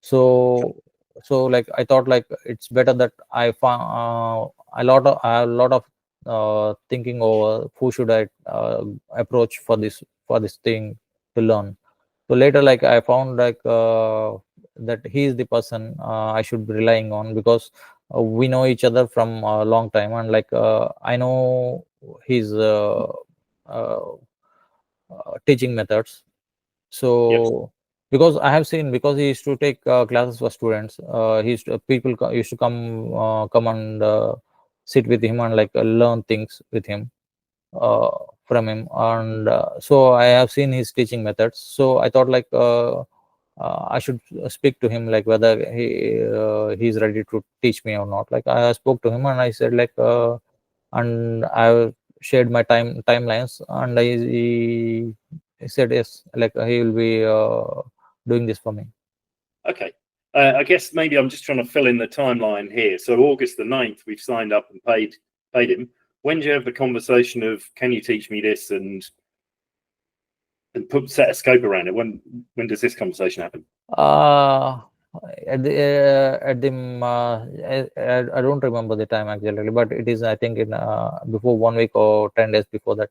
So like I thought like it's better that I found I have a lot of thinking over who should I approach for this thing to learn. So later like I found like that he is the person I should be relying on, because we know each other from a long time, and like I know his teaching methods. So because I have seen, because he used to take classes for students, people used to come and sit with him and like learn things with him from him. And so I have seen his teaching methods. So I thought like I should speak to him, like whether he's ready to teach me or not. Like I spoke to him and I said like and I shared my timelines, and he said yes, like he will be doing this for me. Okay. I guess maybe I'm just trying to fill in the timeline here. So August the 9th, we've signed up and paid him. When do you have the conversation of, can you teach me this, and set a scope around it? When does this conversation happen? At the I don't remember the time actually, but it is, I think, in before 1 week or 10 days before that,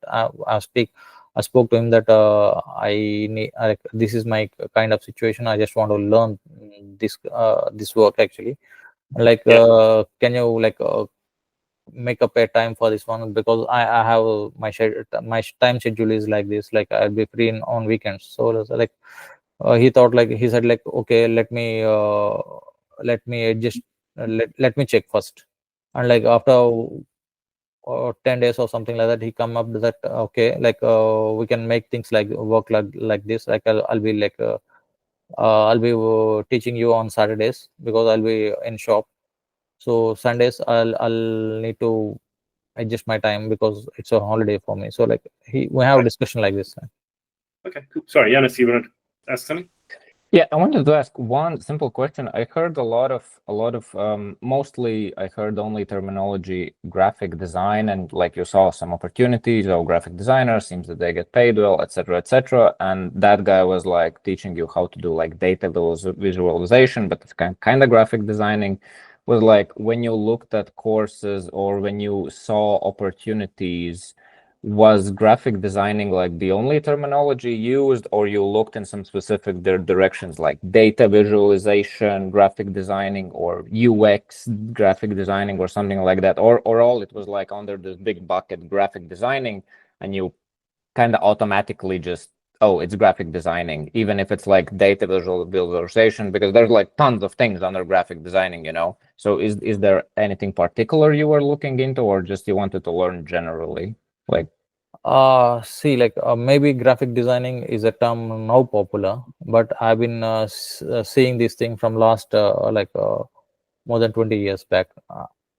I spoke to him that I need, this is my kind of situation. I just want to learn this work actually. Like, can you like make up a time for this one, because I have my time schedule is like this. Like I'll be free on weekends. So like he thought like, he said like, okay, let me adjust. Let me check first. And like after 10 days or something like that, he come up with that, okay, like we can make things like work like this. Like I'll be like I'll be teaching you on Saturdays, because I'll be in shop. So Sundays I'll need to adjust my time, because it's a holiday for me. So like we have a discussion like this. Okay, cool. Sorry, Janis, you want to ask something? Yeah, I wanted to ask one simple question. I heard a lot of mostly I heard only terminology graphic design, and like you saw some opportunities, or graphic designer seems that they get paid well, etc., etc. And that guy was like teaching you how to do like data visualization, but it's kind of graphic designing. Was like, when you looked at courses or when you saw opportunities, was graphic designing like the only terminology used, or you looked in some specific directions like data visualization, graphic designing, or UX graphic designing, or something like that, or all it was like under this big bucket graphic designing, and you kind of automatically just, oh, it's graphic designing, even if it's like data visualization, because there's like tons of things under graphic designing, you know. So is there anything particular you were looking into, or just you wanted to learn generally? Like, see, like maybe graphic designing is a term now popular, but I've been seeing this thing from last more than 20 years back.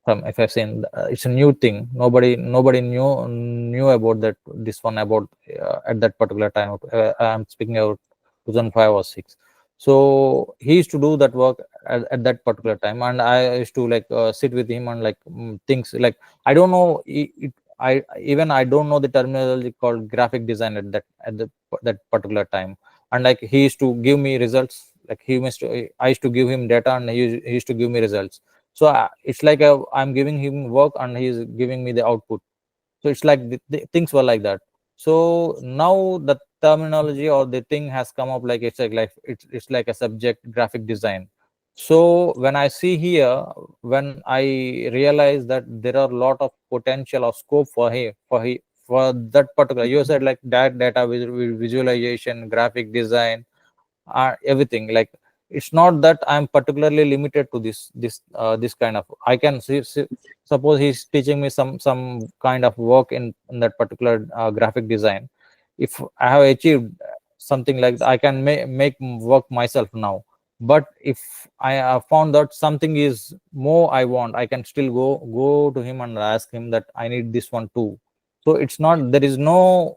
From if I've seen, it's a new thing. Nobody knew about that, this one, about at that particular time. I'm speaking about 2005 or 6. So he used to do that work at that particular time, and I used to like sit with him and like things like, I don't know I don't know the terminology called graphic design that particular time. And like he used to give me results, like I used to give him data, and he used to give me results. So it's like I'm giving him work and he's giving me the output. So it's like the things were like that. So now the terminology or the thing has come up, like it's like a subject, graphic design. So when I see here, when I realize that there are a lot of potential or scope for that particular, you said like that data visualization, graphic design, everything, like it's not that I'm particularly limited to this kind of, I can see, suppose he's teaching me some kind of work in that particular graphic design. If I have achieved something like that, I can make work myself now. But if I have found that something is more I want, I can still go to him and ask him that I need this one too. So it's not, there is no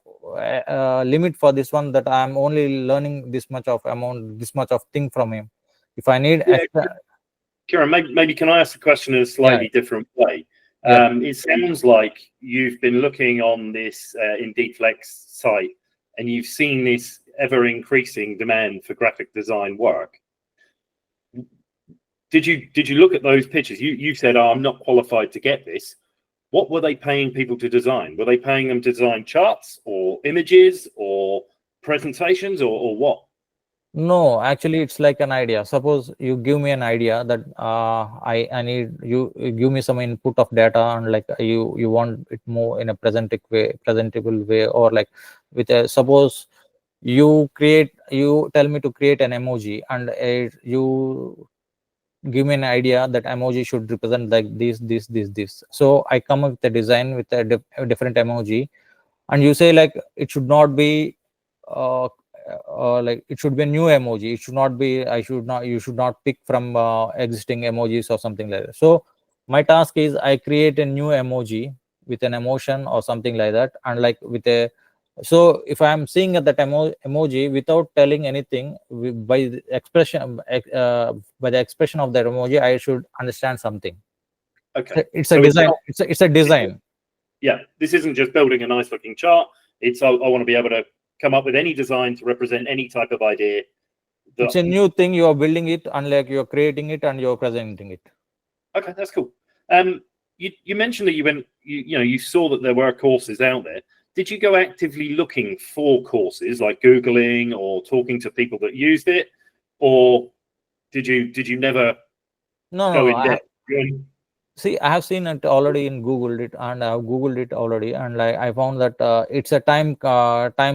limit for this one, that I'm only learning this much of amount, this much of thing from him. If I need extra. Kiran, maybe can I ask the question in a slightly different way? It sounds like you've been looking on this Indeed Flex site, and you've seen this ever increasing demand for graphic design work. Did you look at those pictures? You said, oh, I'm not qualified to get this. What were they paying people to design? Were they paying them to design charts or images or presentations or what? No, actually it's like an idea. Suppose you give me an idea that I need you give me some input of data, and like you want it more in a presentable way, or like with a, suppose you tell me to create an emoji, and you give me an idea that emoji should represent like this. So I come up with a design with a different emoji, and you say like it should not be like it should be a new emoji. It should not be, you should not pick from existing emojis or something like that. So my task is I create a new emoji with an emotion or something like that, and like with a, so if I am seeing at that emoji without telling anything, by the expression of that emoji, I should understand something. Okay, it's a design. It's a design. Yeah, this isn't just building a nice looking chart. It's I want to be able to come up with any design to represent any type of idea. It's a new thing. You are building it, unlike you're creating it and you're presenting it. Okay, that's cool. You mentioned that you saw that there were courses out there. Did you go actively looking for courses, like Googling or talking to people that used it, or did you never go in depth? See, I have seen it already in Googled it, and I have Googled it already, and like I found that it's a time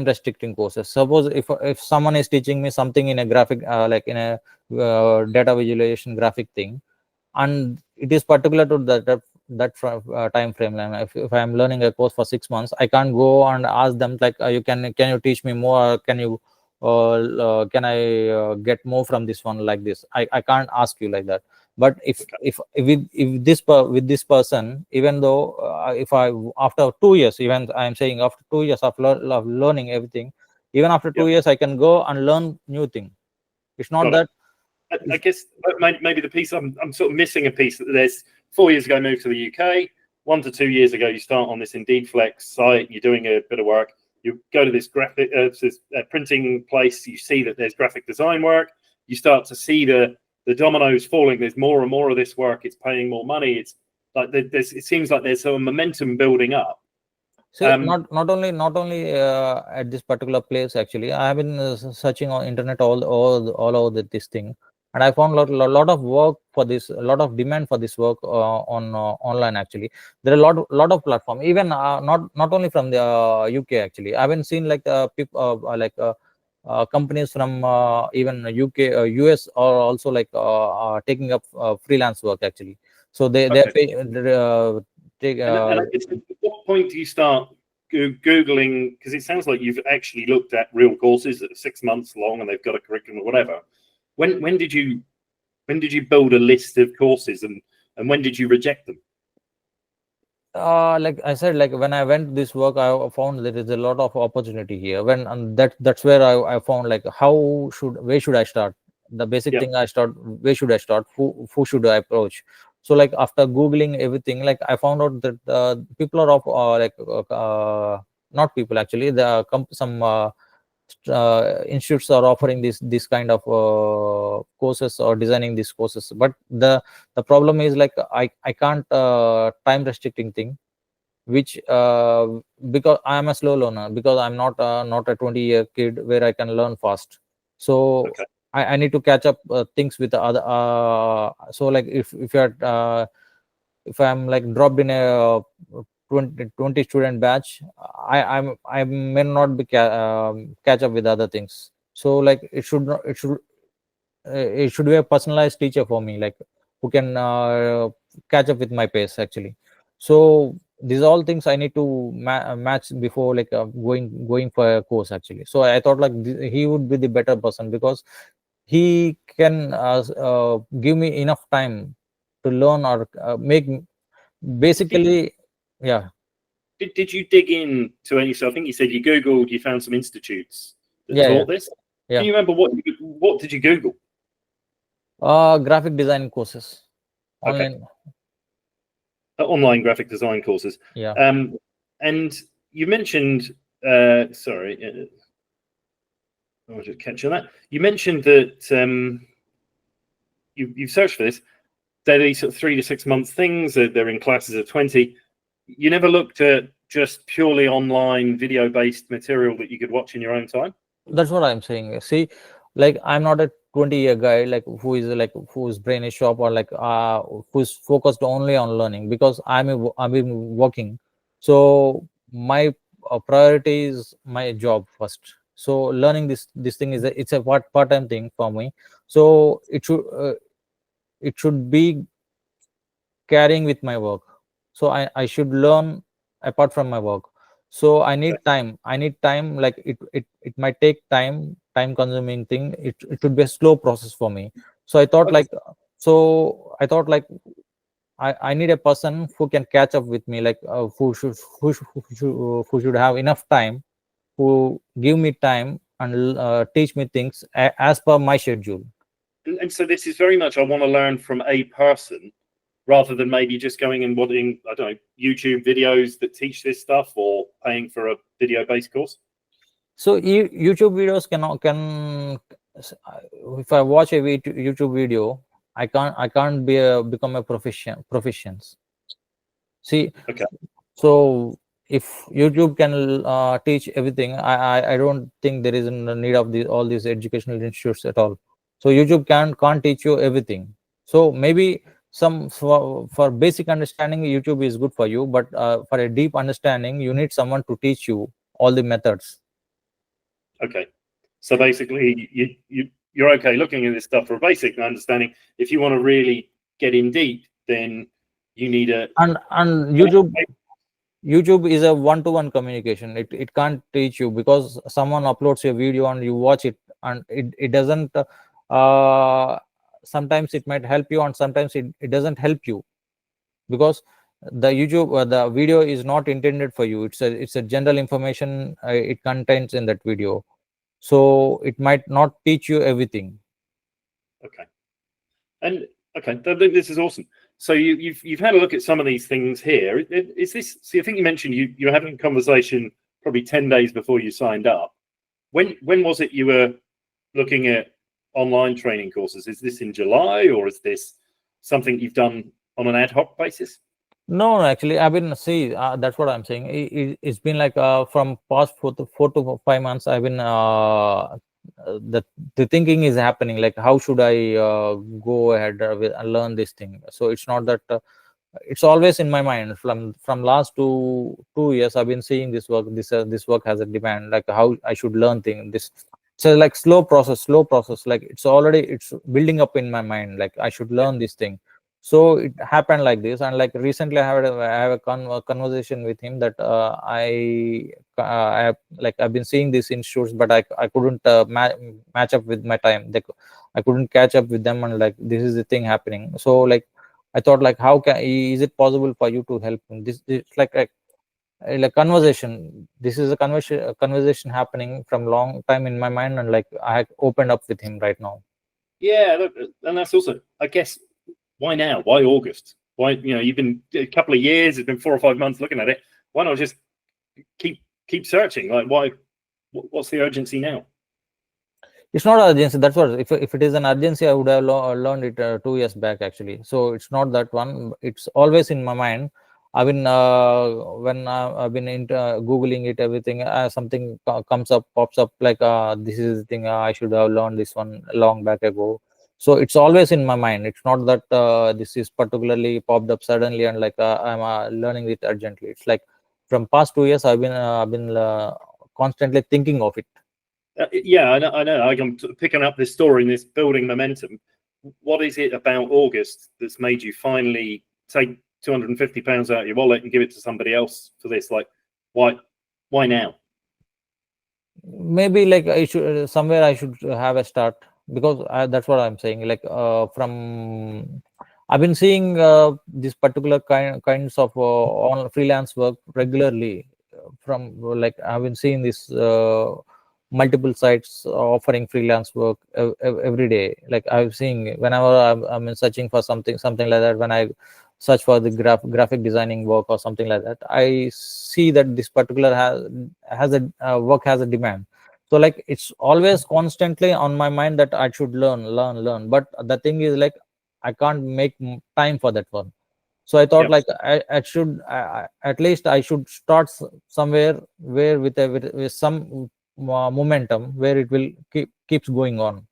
restricting courses. Suppose if someone is teaching me something in a graphic, like in a data visualization graphic thing, and it is particular to that time frame. Like if I am learning a course for 6 months, I can't go and ask them like, you can you teach me more? Or can I get more from this one like this? I can't ask you like that. But if with this person, even though if I, after 2 years, even I am saying after 2 years of learning everything, even after 2 years I can go and learn new thing. It's not that. I guess maybe the piece I'm sort of missing a piece. That there's 4 years ago I moved to the UK. 1 to 2 years ago you start on this Indeed Flex site. You're doing a bit of work. You go to this graphic printing place. You see that there's graphic design work. You start to see the dominoes falling. There's more and more of this work. It's paying more money. It's like it seems like there's some momentum building up. So not only at this particular place. Actually, I have been searching on internet all over this thing, and I found lot of work for this, a lot of demand for this work on online. Actually, there are a lot of platform, even not only from the UK. Actually, I haven't seen like people companies from even UK, US are also like taking up freelance work actually. So they take. And at what point do you start Googling? Because it sounds like you've actually looked at real courses that are 6 months long and they've got a curriculum or whatever. When did you build a list of courses, and when did you reject them? Like I said, like when I went this work, I found there is a lot of opportunity here. That's where I found like where should I start? The basic thing I start, where should I start? Who should I approach? So like after Googling everything, like I found out that people are not people actually, some institutes are offering this kind of courses or designing these courses, but the problem is like I can't time restricting thing, which because I am a slow learner, because I'm not a 20-year kid where I can learn fast. So I need to catch up things with the other. So like if if I'm like dropped in a 20 student batch, I may not be catch up with other things. So like it should be a personalized teacher for me, like who can catch up with my pace actually. So these are all things I need to match before like going for a course actually. So I thought like he would be the better person, because he can give me enough time to learn or make basically. Yeah. Did you dig in to any? So I think you said you Googled, you found some institutes that taught this. Yeah. Can you remember what did you Google? Graphic design courses. Okay. Online graphic design courses. Yeah. And you mentioned, sorry, I was just catching that. You mentioned that you've searched for this. They're these sort of 3 to 6 month things. They're in classes of 20. You never looked at just purely online video-based material that you could watch in your own time? That's what I'm saying. See, like I'm not a 20-year guy like whose brain is sharp, or like who's focused only on learning, because I've been working. So my priority is my job first. So learning this thing it's a part-time thing for me. So it should be carrying with my work. So I should learn apart from my work. So I need time. Like it might take time consuming thing. It should be a slow process for me. So I thought like I need a person who can catch up with me, like who should have enough time, who give me time and teach me things as per my schedule. And so this is very much, I want to learn from a person, rather than maybe just going and watching, I don't know, YouTube videos that teach this stuff, or paying for a video-based course. So YouTube videos can if I watch a YouTube video, I can't become a proficient. See, so if YouTube can teach everything, I don't think there is a need of all these educational institutes at all. So YouTube can't teach you everything. So maybe for basic understanding, YouTube is good for you, but for a deep understanding, you need someone to teach you all the methods. Okay, so basically you're okay looking at this stuff for a basic understanding. If you want to really get in deep, then you need and YouTube is a one-to-one communication. It can't teach you, because someone uploads a video and you watch it, and it doesn't sometimes it might help you, and sometimes it doesn't help you, because the YouTube the video is not intended for you. It's a general information it contains in that video, so it might not teach you everything. Okay. And okay, this is awesome. So you've had a look at some of these things here. Is this? See, I think you mentioned you're having a conversation probably 10 days before you signed up. When was it you were looking at online training courses? Is this in July, or is this something you've done on an ad hoc basis? No, actually, I've been that's what I'm saying. It's been like from past 4 to 5 months. I've been the thinking is happening, like how should I go ahead and learn this thing. So it's not that it's always in my mind. From last 2 years I've been seeing this work. This work has a demand, like how I should learn thing this. So like slow process, like it's building up in my mind, like I should learn this thing. So it happened like this. And like recently I have a conversation with him that I've been seeing these institutes, but I couldn't match up with my time. I couldn't catch up with them, and like this is the thing happening. So like I thought, like, is it possible for you to help him? This like conversation. This is a conversation happening from long time in my mind, and like I opened up with him right now. Yeah, look, and that's also, I guess, why now? Why August? Why, you've been a couple of years, it's been 4 or 5 months looking at it. Why not just keep searching? Like, why? What's the urgency now? It's not urgency. That's what. If it is an urgency, I would have learned it 2 years back actually. So it's not that one. It's always in my mind. I've been when I've been into googling it, everything, something pops up, like this is the thing, I should have learned this one long back ago. So it's always in my mind. It's not that this is particularly popped up suddenly and like I'm learning it urgently. It's like from past 2 years I've been constantly thinking of it. Yeah, I know. I'm picking up this story and this building momentum. What is it about August that's made you finally take £250 out of your wallet and give it to somebody else for this? Like, why now? Maybe like I should somewhere I should have a start, because that's what I'm saying. Like from I've been seeing this particular kinds of on freelance work regularly. From like I've been seeing this multiple sites offering freelance work every day. Like I've seen whenever I'm searching for something like that, when I search for the graphic designing work or something like that, I see that this particular has a work has a demand. So like it's always constantly on my mind that I should learn. But the thing is, like, I can't make time for that one. So I thought, Yep. like I should at least I should start somewhere where with some momentum, where it will keeps going on.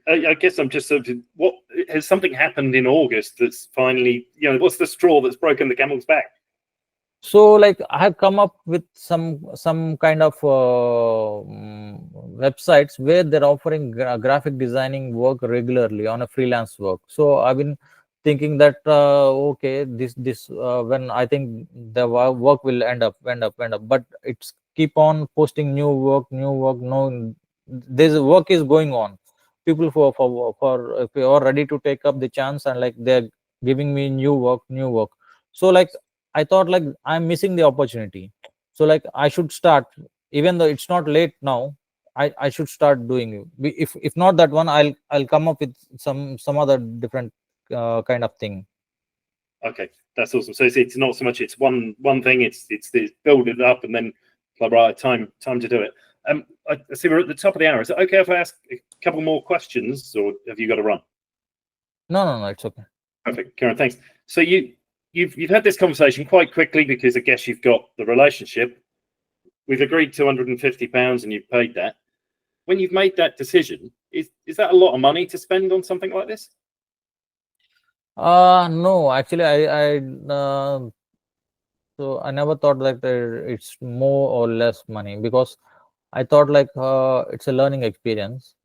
I guess I'm just sort of, what has something happened in August that's finally, what's the straw that's broken the camel's back? So like I have come up with some kind of websites where they're offering graphic designing work regularly on a freelance work. So I've been thinking that okay, this when I think the work will end up, but it's keep on posting new work. No, this work is going on. People for if you are ready to take up the chance, and like they're giving me new work. So like I thought, like, I'm missing the opportunity. So like I should start, even though it's not late now. I should start doing it. If not that one, I'll come up with some other different kind of thing. Okay, that's awesome. So it's not so much it's one thing. It's build it up and then right, time to do it. I see we're at the top of the hour. Is it okay if I ask a couple more questions, or have you got to run? No, it's okay. Perfect, Kiran. Thanks. So you've had this conversation quite quickly, because I guess you've got the relationship. We've agreed £250 and you've paid that. When you've made that decision, is that a lot of money to spend on something like this? No, actually so I never thought that it's more or less money, because I thought, like, it's a learning experience.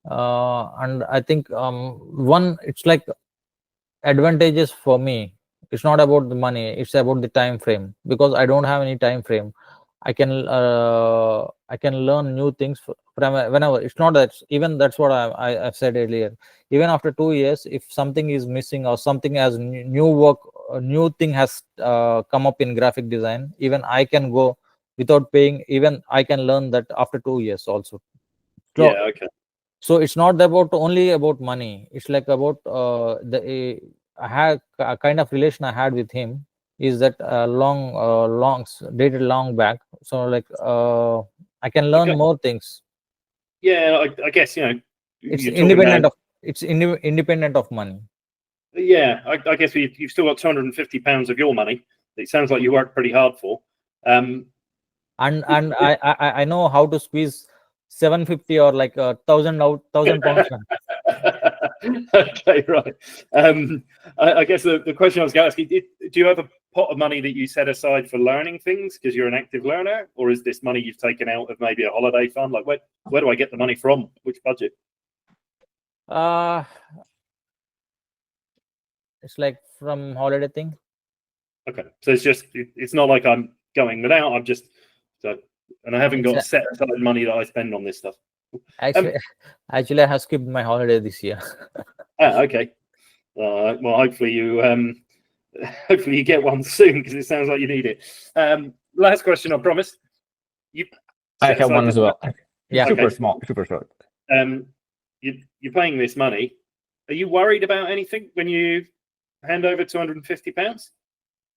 And I think it's like advantages for me. It's not about the money, it's about the time frame, because I don't have any time frame. I can learn new things from whenever. It's not that, even that's what I've said earlier. Even after 2 years, if something is missing or something has new work, a new thing has come up in graphic design, even I can go without paying. Even I can learn that after 2 years also. So, Yeah. Okay. so it's not about only about money. It's like about I had a kind of relation I had with him, is that dated long back. So like I can learn more things. Yeah, I guess It's you're independent of independent of money. Yeah, I guess you've still got £250 of your money. It sounds like you worked pretty hard for. And I know how to squeeze 750 or like 1,000 pounds. Okay, right. I guess the question I was going to ask you, do you have a pot of money that you set aside for learning things because you're an active learner, or is this money you've taken out of maybe a holiday fund? Like, where do I get the money from? Which budget? It's like from holiday thing. Okay, so it's not like I'm going without. I'm just and I haven't got set aside money that I spend on this stuff. Actually, I have skipped my holiday this year. Okay. Well, hopefully you get one soon, because it sounds like you need it. Last question, I promise. I have one as well. Yeah. Super small, super short. You're paying this money. Are you worried about anything when you hand over £250?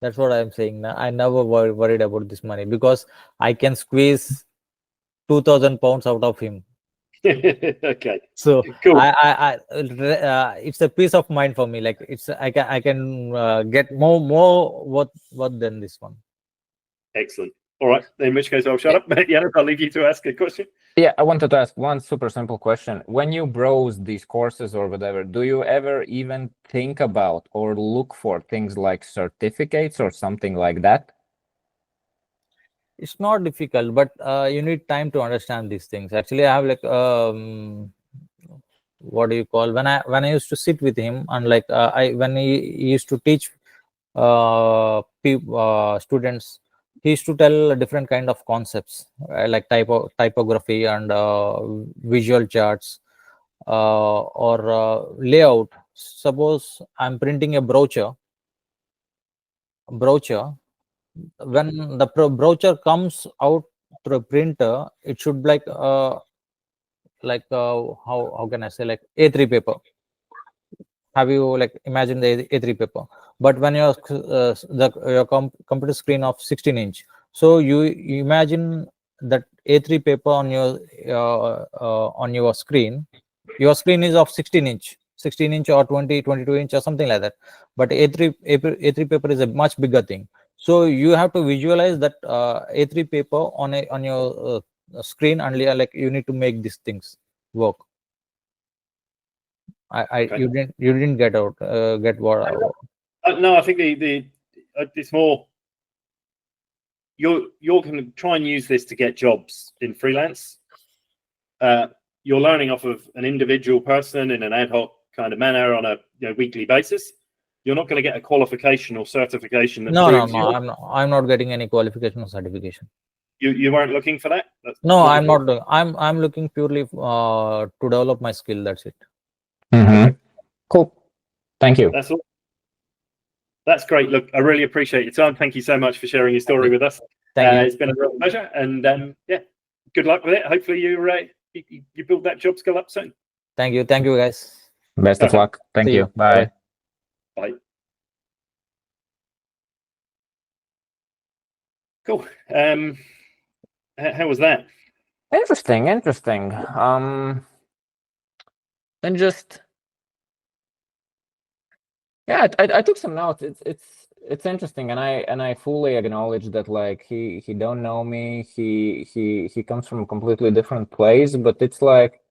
That's what I'm saying. I never worried about this money, because I can squeeze 2,000 pounds out of him. Okay. So Cool. it's a peace of mind for me. Like I can get more worth than this one. Excellent. All right. In which case, I'll shut up. Janis, I'll leave you to ask a question. Yeah, I wanted to ask one super simple question. When you browse these courses or whatever, do you ever even think about or look for things like certificates or something like that? It's not difficult, but you need time to understand these things. Actually, I have like what do you call, when I used to sit with him, and like when he used to teach students, he used to tell different kind of concepts, like typography and visual charts, or layout. Suppose I'm printing a brochure. When the brochure comes out through a printer, it should like how can I say, like A3 paper. Have you like imagine the A3 paper? But when your computer screen of 16-inch, so you imagine that A3 paper on your screen. Your screen is of 16-inch or 22-inch or something like that. But A3 paper is a much bigger thing. So you have to visualize that A3 paper on your screen, and like you need to make these things work. Okay. You didn't get what no, I think it's more you're going to try and use this to get jobs in freelance. You're learning off of an individual person in an ad hoc kind of manner on a weekly basis. You're not going to get a qualification or certification that no. I'm not getting any qualification or certification. You weren't looking for that? No, I'm not. I'm looking purely to develop my skill. That's it. Mm-hmm. Cool. Thank you. That's all. That's great. Look, I really appreciate your time. Thank you so much for sharing your story with us. Thank you. It's been a real pleasure, and yeah, good luck with it. Hopefully you build that job skill up soon. Thank you guys. Best of luck. Thank you. Bye. Bye. Cool. How was that? Interesting. And just yeah, I took some notes. It's interesting, and I fully acknowledge that like he don't know me. He comes from a completely different place, but it's like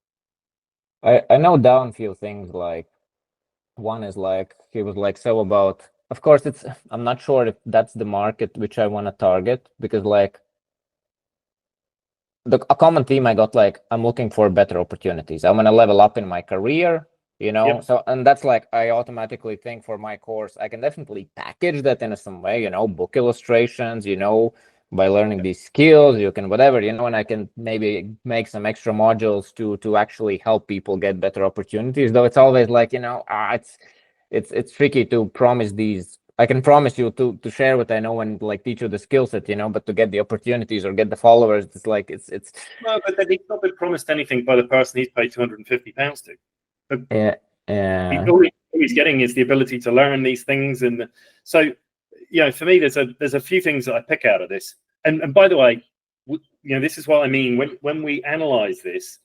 I know down a few things. Like one is like he was like so about. Of course, I'm not sure if that's the market which I want to target, because like a common theme I got, like I'm looking for better opportunities. I want to level up in my career. Yep. So, and that's like I automatically think for my course I can definitely package that in some way, book illustrations, by learning these skills you can whatever, and I can maybe make some extra modules to actually help people get better opportunities, though it's always like it's tricky to promise these. I can promise you to share what I know and like teach you the skill set, but to get the opportunities or get the followers, it's like it's well, but then he's not been promised anything by the person he's paid £250 to. Yeah. All he's getting is the ability to learn these things, and so for me, there's a few things that I pick out of this. And by the way, this is what I mean when we analyze this.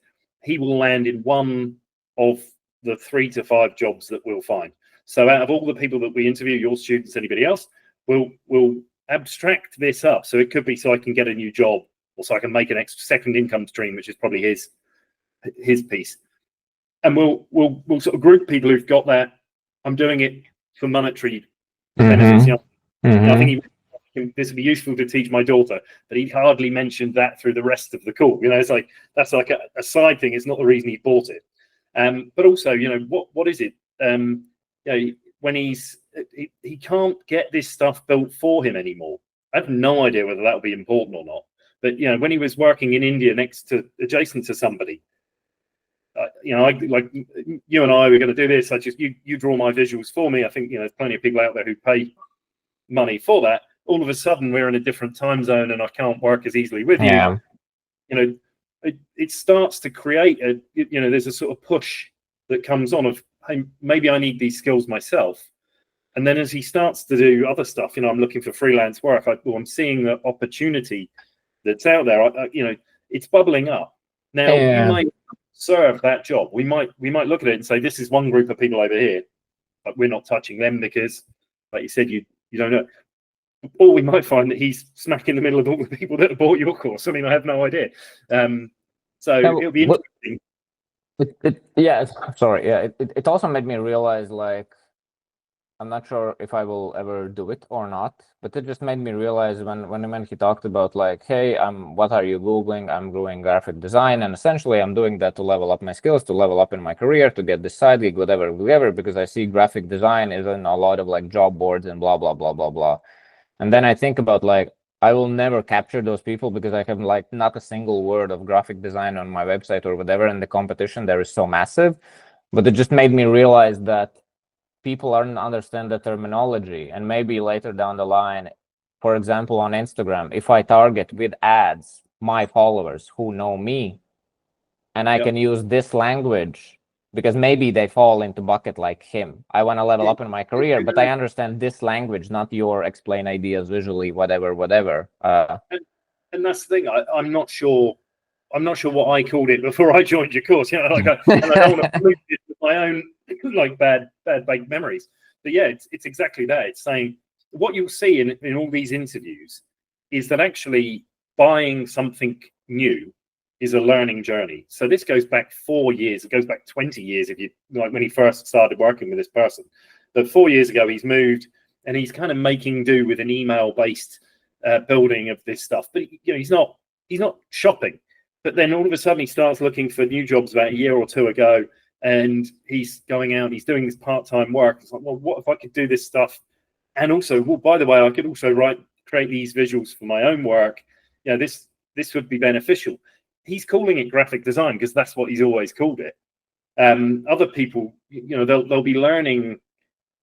He will land in one of the 3 to 5 jobs that we'll find. So out of all the people that we interview, your students, anybody else, we'll abstract this up. So it could be so I can get a new job so I can make an extra second income stream, which is probably his piece. And we'll sort of group people who've got that. I'm doing it for monetary benefits. I think this would be useful to teach my daughter, but he hardly mentioned that through the rest of the call. It's like that's like a side thing. It's not the reason he bought it. But also, what is it? When he can't get this stuff built for him anymore. I have no idea whether that will be important or not. But when he was working in India adjacent to somebody, like you and I were going to do this. I just you draw my visuals for me. I think there's plenty of people out there who pay money for that. All of a sudden, we're in a different time zone, and I can't work as easily with you. It starts to create there's a sort of push that comes on of, hey, maybe I need these skills myself. And then as he starts to do other stuff, I'm looking for freelance work. I'm seeing the opportunity that's out there. It's bubbling up. Now you might serve that job. We might look at it and say, this is one group of people over here, but we're not touching them because, like you said, you don't know. Or we might find that he's smack in the middle of all the people that have bought your course. I mean, I have no idea. So it'll be interesting. It also made me realize, like, I'm not sure if I will ever do it or not, but it just made me realize when he talked about, like, hey, what are you Googling? I'm doing graphic design, and essentially I'm doing that to level up my skills, to level up in my career, to get this side gig, whatever, because I see graphic design is in a lot of like job boards and blah, blah, blah, blah, blah. And then I think about, like, I will never capture those people because I have like not a single word of graphic design on my website or whatever, and the competition there is so massive. But it just made me realize that people aren't understand the terminology, and maybe later down the line, for example, on Instagram, if I target with ads my followers who know me, and I can use this language, because maybe they fall into bucket like him. I want to level up in my career, but I understand this language, not your explain ideas visually, whatever. And that's the thing. I'm not sure what I called it before I joined your course. And I don't want to pollute it with my own like bad baked memories. But yeah, it's exactly that. It's saying what you'll see in all these interviews is that actually buying something new is a learning journey. So this goes back 4 years. It goes back 20 years if you like when he first started working with this person. But 4 years ago, he's moved and he's kind of making do with an email-based building of this stuff. But he's not shopping. But then all of a sudden, he starts looking for new jobs about a year or two ago, and he's going out. He's doing this part-time work. It's like, well, what if I could do this stuff? And also, well, by the way, I could also create these visuals for my own work. This would be beneficial. He's calling it graphic design because that's what he's always called it. Other people, they'll be learning.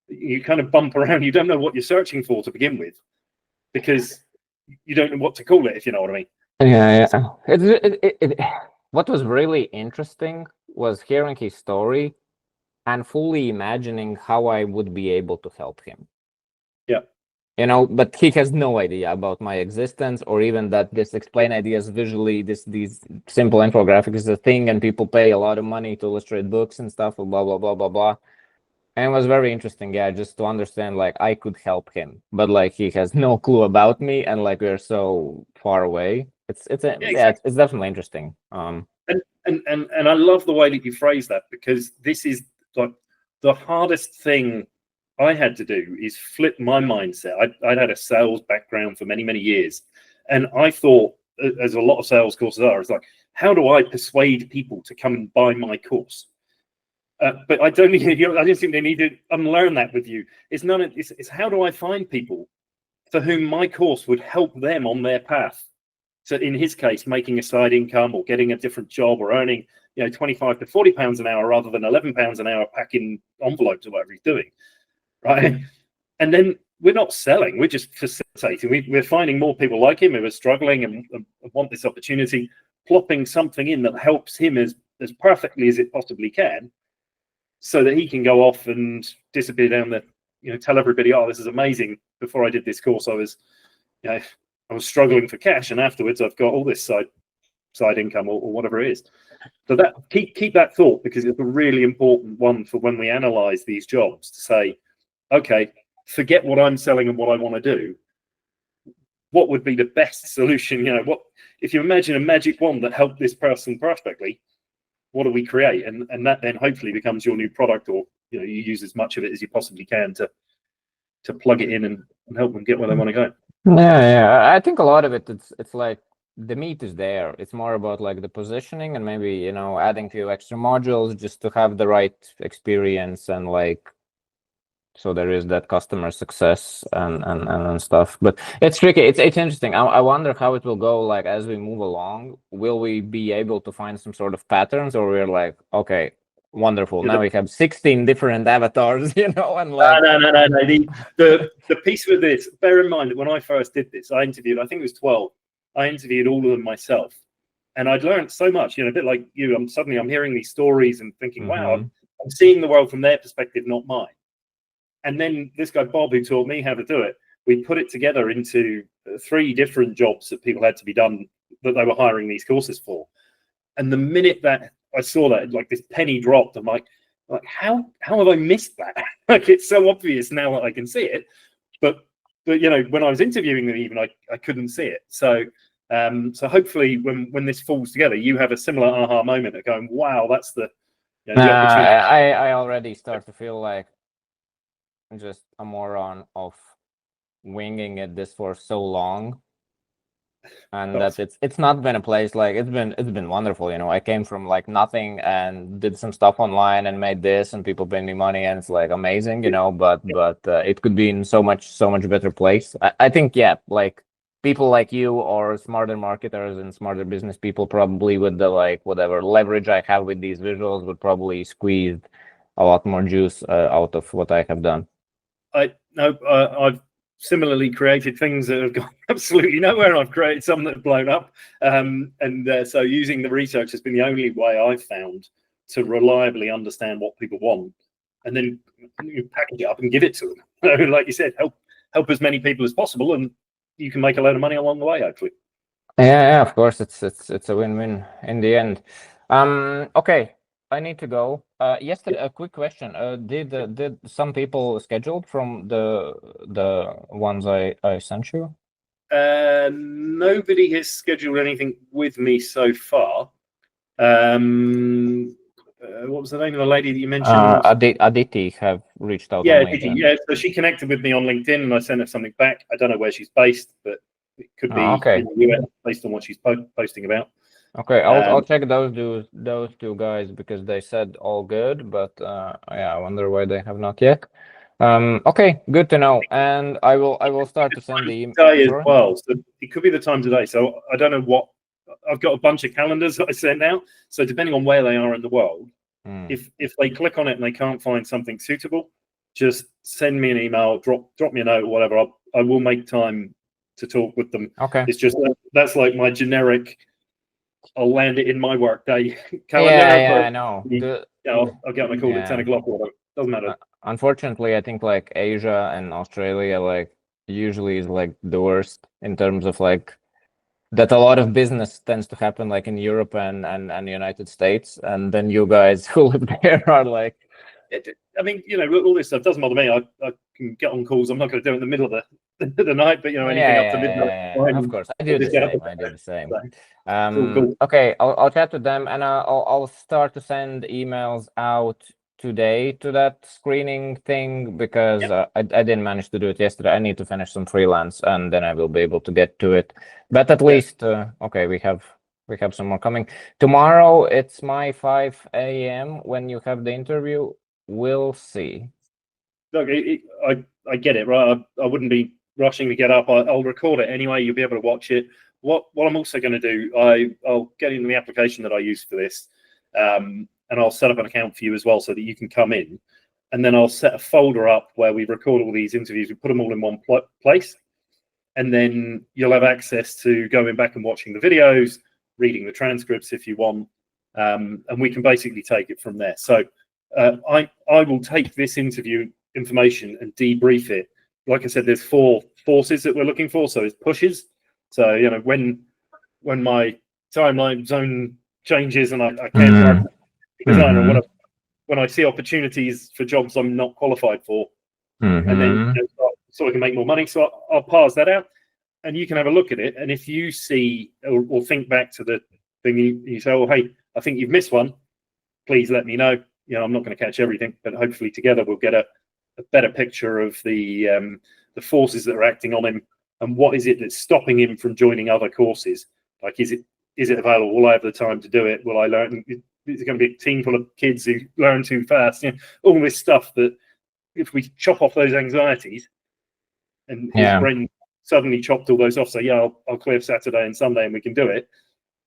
You kind of bump around. You don't know what you're searching for to begin with because you don't know what to call it, if you know what I mean. Yeah. What was really interesting was hearing his story and fully imagining how I would be able to help him. Yeah. But he has no idea about my existence, or even that this explain ideas visually, these simple infographics is a thing, and people pay a lot of money to illustrate books and stuff, blah, blah, blah, blah, blah. And it was very interesting, just to understand, like, I could help him, but like he has no clue about me, and like we're so far away. It's definitely interesting. And I love the way that you phrase that, because this is like the hardest thing I had to do is flip my mindset. I'd had a sales background for many, many years. And I thought, as a lot of sales courses are, it's like, how do I persuade people to come and buy my course? But I don't think they need to unlearn that with you. It's how do I find people for whom my course would help them on their path? So in his case, making a side income or getting a different job or earning, 25 to 40 pounds an hour rather than 11 pounds an hour packing envelopes or whatever he's doing. Right. And then we're not selling, we're just facilitating. We're finding more people like him who are struggling and want this opportunity, plopping something in that helps him as perfectly as it possibly can, so that he can go off and disappear down the, tell everybody, oh, this is amazing. Before I did this course, I was struggling for cash, and afterwards I've got all this side income or whatever it is. So that keep that thought, because it's a really important one for when we analyze these jobs, to say, okay, forget what I'm selling and what I want to do. what would be the best solution? What if you imagine a magic wand that helped this person perfectly? What do we create? And that then hopefully becomes your new product, or you use as much of it as you possibly can to plug it in and help them get where they want to go. Yeah. I think a lot of it's like the meat is there. It's more about like the positioning and maybe adding a few extra modules just to have the right experience, and like so there is that customer success and stuff. But it's tricky. It's interesting. I wonder how it will go like as we move along. Will we be able to find some sort of patterns, or we're like, okay, wonderful, now we have 16 different avatars, and like no. The piece with this, bear in mind that when I first did this, I interviewed, I think it was 12. I interviewed all of them myself, and I'd learned so much, a bit like you. I'm hearing these stories and thinking, wow, I'm seeing the world from their perspective, not mine. And then this guy Bob, who taught me how to do it, we put it together into 3 different jobs that people had to be done that they were hiring these courses for. And the minute that I saw that, like this penny dropped, I'm like how have I missed that? Like, it's so obvious now that I can see it, but when I was interviewing them, even I couldn't see it. So hopefully when this falls together, you have a similar aha moment of going, wow, that's the opportunity. I already start to feel like just a moron of winging it this for so long, and that it's not been a place like it's been wonderful. I came from like nothing and did some stuff online and made this, and people pay me money, and it's like amazing, but it could be in so much better place. I think like people like you or smarter marketers and smarter business people, probably with the like whatever leverage I have with these visuals, would probably squeeze a lot more juice out of what I have done. I've similarly created things that have gone absolutely nowhere. I've created some that have blown up, so using the research has been the only way I've found to reliably understand what people want, and then you package it up and give it to them. Like you said, help as many people as possible, and you can make a load of money along the way, hopefully. Yeah, of course, it's a win-win in the end. Okay, I need to go. Yesterday, a quick question. Did some people scheduled from the ones I sent you? Nobody has scheduled anything with me so far. What was the name of the lady that you mentioned? Aditi have reached out. Yeah, Aditi. Yeah, so she connected with me on LinkedIn, and I sent her something back. I don't know where she's based, but it could be in the US based on what she's posting about. Okay, I'll check those two guys, because they said all good, but I wonder why they have not yet. Okay, good to know, and I will start to send the email as well. So it could be the time today. So I don't know what. I've got a bunch of calendars that I send out. So depending on where they are in the world, if they click on it and they can't find something suitable, just send me an email, drop me a note or whatever. I will make time to talk with them. Okay, it's just that's like my generic. I'll land it in my workday calendar. Yeah, I know. I'll get on a call at 10 o'clock or whatever. Doesn't matter. Unfortunately, I think like Asia and Australia like usually is like the worst in terms of like that a lot of business tends to happen like in Europe and the United States, and then you guys who live there are like. I mean, all this stuff doesn't bother me. I can get on calls. I'm not going to do it in the middle of the night, but anything up to midnight. Of course, I do the same. Cool. Okay, I'll chat to them, and I'll start to send emails out today to that screening thing, because I didn't manage to do it yesterday. I need to finish some freelance, and then I will be able to get to it. But at least, okay, we have some more coming tomorrow. It's my 5 a.m. when you have the interview. We'll see. Look, I get it, right? I wouldn't be rushing to get up. I'll record it anyway. You'll be able to watch it. What I'm also going to do, I'll get in the application that I use for this, and I'll set up an account for you as well, so that you can come in. And then I'll set a folder up where we record all these interviews. We put them all in one place, and then you'll have access to going back and watching the videos, reading the transcripts if you want, and we can basically take it from there. So. I will take this interview information and debrief it. Like I said, there's 4 forces that we're looking for. So it's pushes. So when my timeline zone changes and I can't work designer, when I see opportunities for jobs I'm not qualified for, and then so I can make more money. So I'll parse that out. and you can have a look at it. And if you see or think back to the thing, you say, "Oh, hey, I think you've missed one. Please let me know." I'm not going to catch everything, but hopefully together we'll get a better picture of the forces that are acting on him, and what is it that's stopping him from joining other courses. Like, is it available? Will I have the time to do it? Will I learn? Is it going to be a team full of kids who learn too fast? All this stuff that, if we chop off those anxieties, and his brain suddenly chopped all those off, so I'll clear Saturday and Sunday and we can do it.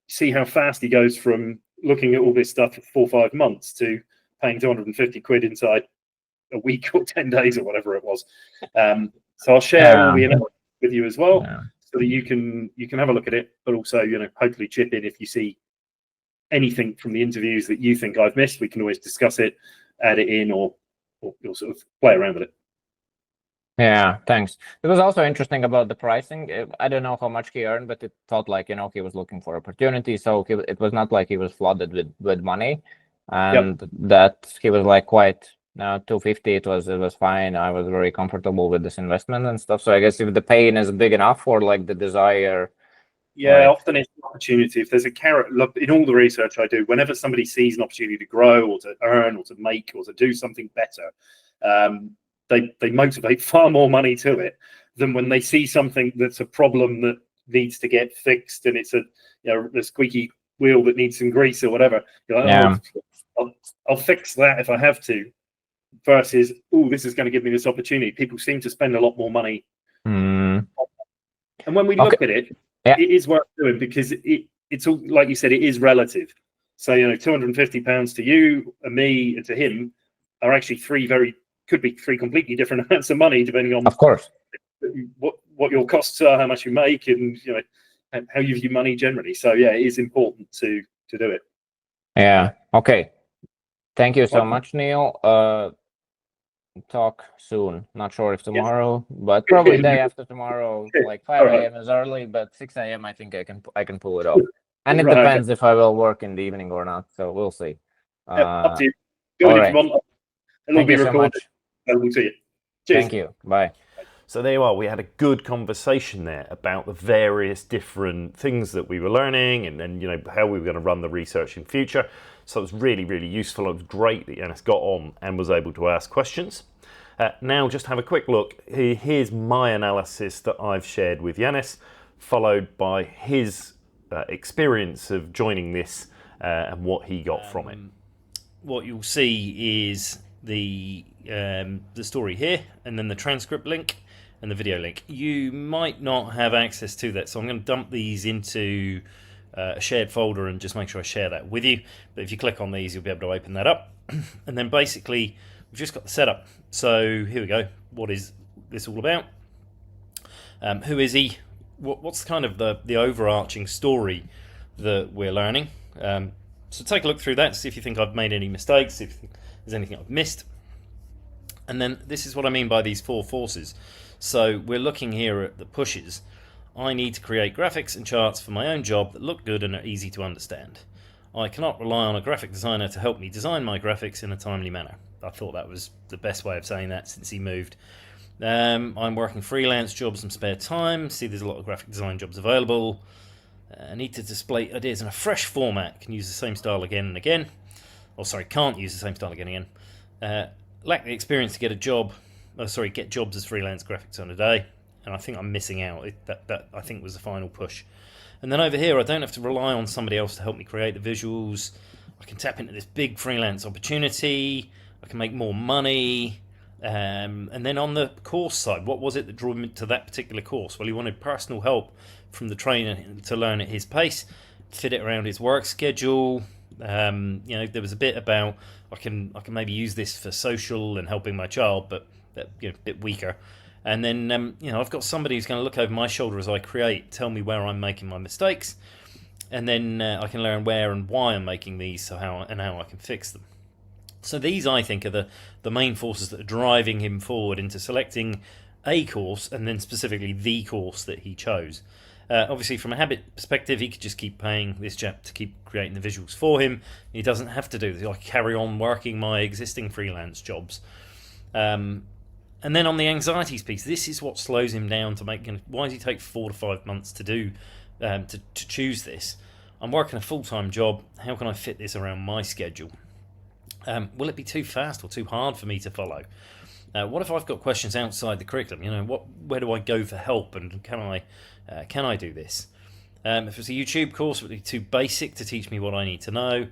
See how fast he goes from looking at all this stuff for 4 or 5 months to paying 250 quid inside a week or 10 days or whatever it was. So I'll share all the analysis with you as well, so that you can have a look at it, but also hopefully chip in if you see anything from the interviews that you think I've missed. We can always discuss it, add it in, or sort of play around with it. Yeah, thanks. It was also interesting about the pricing. I don't know how much he earned, but it felt like he was looking for opportunity. So it was not like he was flooded with money, and that he was like quite 250. It was fine. I was very comfortable with this investment and stuff. So I guess if the pain is big enough for like the desire. Yeah, often it's an opportunity. If there's a carrot, look, in all the research I do, whenever somebody sees an opportunity to grow or to earn or to make or to do something better, they motivate far more money to it than when they see something that's a problem that needs to get fixed, and it's a squeaky wheel that needs some grease or whatever. You're like, I'll fix that if I have to, versus, this is going to give me this opportunity. People seem to spend a lot more money. And when we look at it, it is worth doing, because it's all, like you said, it is relative. So £250 to you and me and to him are actually could be three completely different amounts of money, depending on, of course, what your costs are, how much you make, and how you view money generally. So it is important to do it. Yeah. Okay. Thank you so much, Neil. Talk soon. Not sure if tomorrow, but probably day after tomorrow. Like 5 a.m. is early, but 6 a.m. I think I can pull it off. And it depends if I will work in the evening or not. So we'll see. Up to you. All right. Thank you so much. We'll see you. Cheers. Thank you. Bye. So there you are. We had a good conversation there about the various different things that we were learning, and how we were going to run the research in future. So it was really, really useful. It was great that Janis got on and was able to ask questions. Now just have a quick look. Here's my analysis that I've shared with Janis, followed by his experience of joining this and what he got from it. What you'll see is the story here, and then the transcript link and the video link. You might not have access to that, so I'm going to dump these into a shared folder and just make sure I share that with you. But if you click on these, you'll be able to open that up. And then basically, we've just got the setup. So here we go. What is this all about? Who is he? What's kind of the overarching story that we're learning? So take a look through that, see if you think I've made any mistakes, if there's anything I've missed. And then this is what I mean by these 4 forces. So we're looking here at the pushes. I need to create graphics and charts for my own job that look good and are easy to understand. I cannot rely on a graphic designer to help me design my graphics in a timely manner. I thought that was the best way of saying that since he moved. I'm working freelance jobs in spare time. See, there's a lot of graphic design jobs available. I need to display ideas in a fresh format. Can use the same style again and again. Can't use the same style again and again. Lack the experience to get jobs as freelance graphic designer today. And I think I'm missing out. That I think was the final push. And then over here, I don't have to rely on somebody else to help me create the visuals. I can tap into this big freelance opportunity. I can make more money. And then on the course side, what was it that drew him to that particular course? Well, he wanted personal help from the trainer to learn at his pace, fit it around his work schedule. There was a bit about I can maybe use this for social and helping my child, but a bit weaker. And then I've got somebody who's going to look over my shoulder as I create, tell me where I'm making my mistakes, and then I can learn where and why I'm making these, so how I can fix them. So these, I think, are the main forces that are driving him forward into selecting a course, and then specifically the course that he chose. Obviously, from a habit perspective, he could just keep paying this chap to keep creating the visuals for him. He doesn't have to do this. I carry on working my existing freelance jobs. And then on the anxieties piece, this is what slows him down to make. Why does he take 4 to 5 months to do to choose this? I'm working a full-time job. How can I fit this around my schedule? Will it be too fast or too hard for me to follow? What if I've got questions outside the curriculum? Where do I go for help, and can I do this? If it's a YouTube course, would it be too basic to teach me what I need to know? Do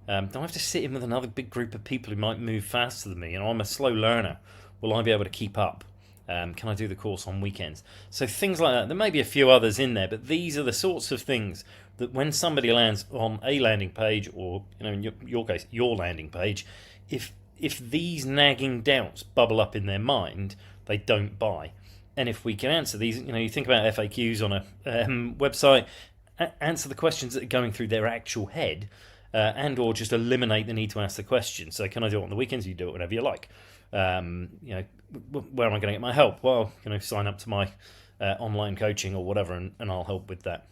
I have to sit in with another big group of people who might move faster than me? I'm a slow learner. Will I be able to keep up? Can I do the course on weekends? So things like that. There may be a few others in there, but these are the sorts of things that when somebody lands on a landing page, or in your case, your landing page, if these nagging doubts bubble up in their mind, they don't buy. And if we can answer these, you think about FAQs on a website, answer the questions that are going through their actual head, and or just eliminate the need to ask the question. So can I do it on the weekends? You do it whenever you like. Where am I going to get my help? Well, sign up to my online coaching or whatever, and I'll help with that.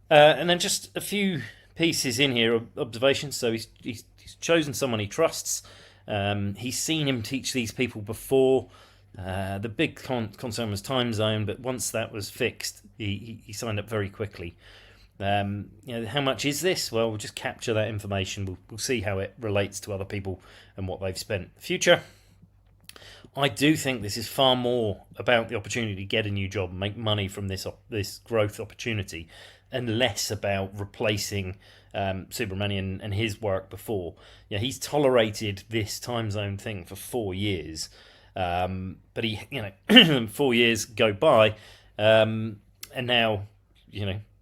And then just a few pieces in here, observations. So he's chosen someone he trusts. He's seen him teach these people before. The big concern was time zone, but once that was fixed, he signed up very quickly. How much is this? Well, we'll just capture that information. We'll see how it relates to other people and what they've spent. Future, I do think this is far more about the opportunity to get a new job and make money from this growth opportunity, and less about replacing Subramanian and his work before. He's tolerated this time zone thing for 4 years, but 4 years go by, and now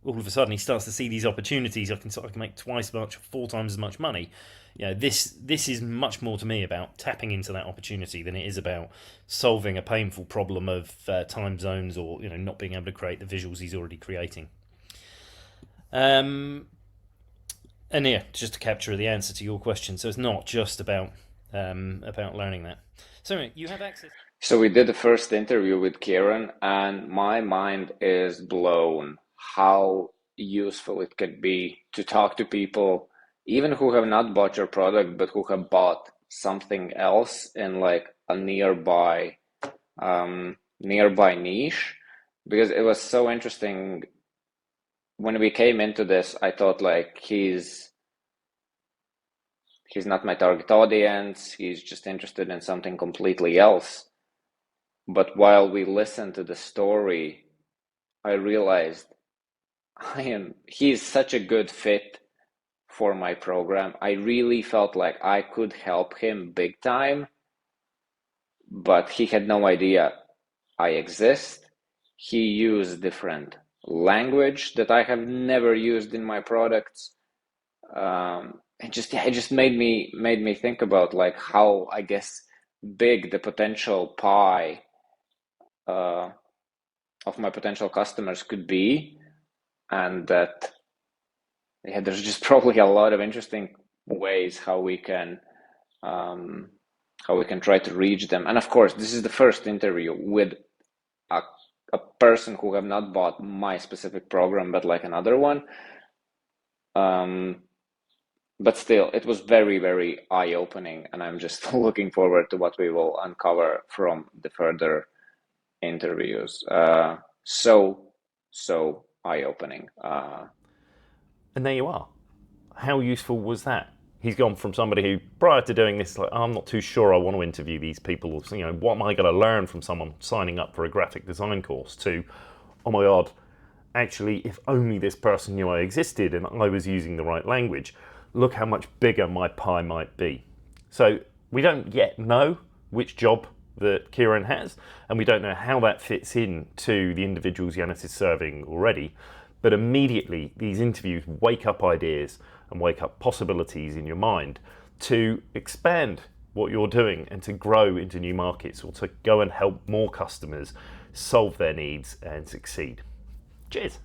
all of a sudden he starts to see these opportunities. I can make twice as much, 4 times as much money. This is much more to me about tapping into that opportunity than it is about solving a painful problem of time zones, or not being able to create the visuals he's already creating. And just to capture the answer to your question, so it's not just about learning that. So you have access. So we did the first interview with Kiran, and my mind is blown how useful it could be to talk to people, even who have not bought your product, but who have bought something else in like a nearby niche, because it was so interesting. When we came into this, I thought like he's not my target audience. He's just interested in something completely else. But while we listened to the story, I realized he's such a good fit for my program. I really felt like I could help him big time, but he had no idea I exist. He used different language that I have never used in my products. It just made me think about like how, I guess, big the potential pie of my potential customers could be, and that there's just probably a lot of interesting ways how we can try to reach them. And of course, this is the first interview with a person who have not bought my specific program, but like another one. But still, it was very, very eye-opening, and I'm just looking forward to what we will uncover from the further interviews. So eye-opening. And there you are. How useful was that? He's gone from somebody who, prior to doing this, like, I'm not too sure I want to interview these people. What am I going to learn from someone signing up for a graphic design course? To, oh my God, actually, if only this person knew I existed and I was using the right language, look how much bigger my pie might be. So we don't yet know which job that Kiran has, and we don't know how that fits in to the individuals Janis is serving already. But immediately, these interviews wake up ideas and wake up possibilities in your mind to expand what you're doing and to grow into new markets, or to go and help more customers solve their needs and succeed. Cheers.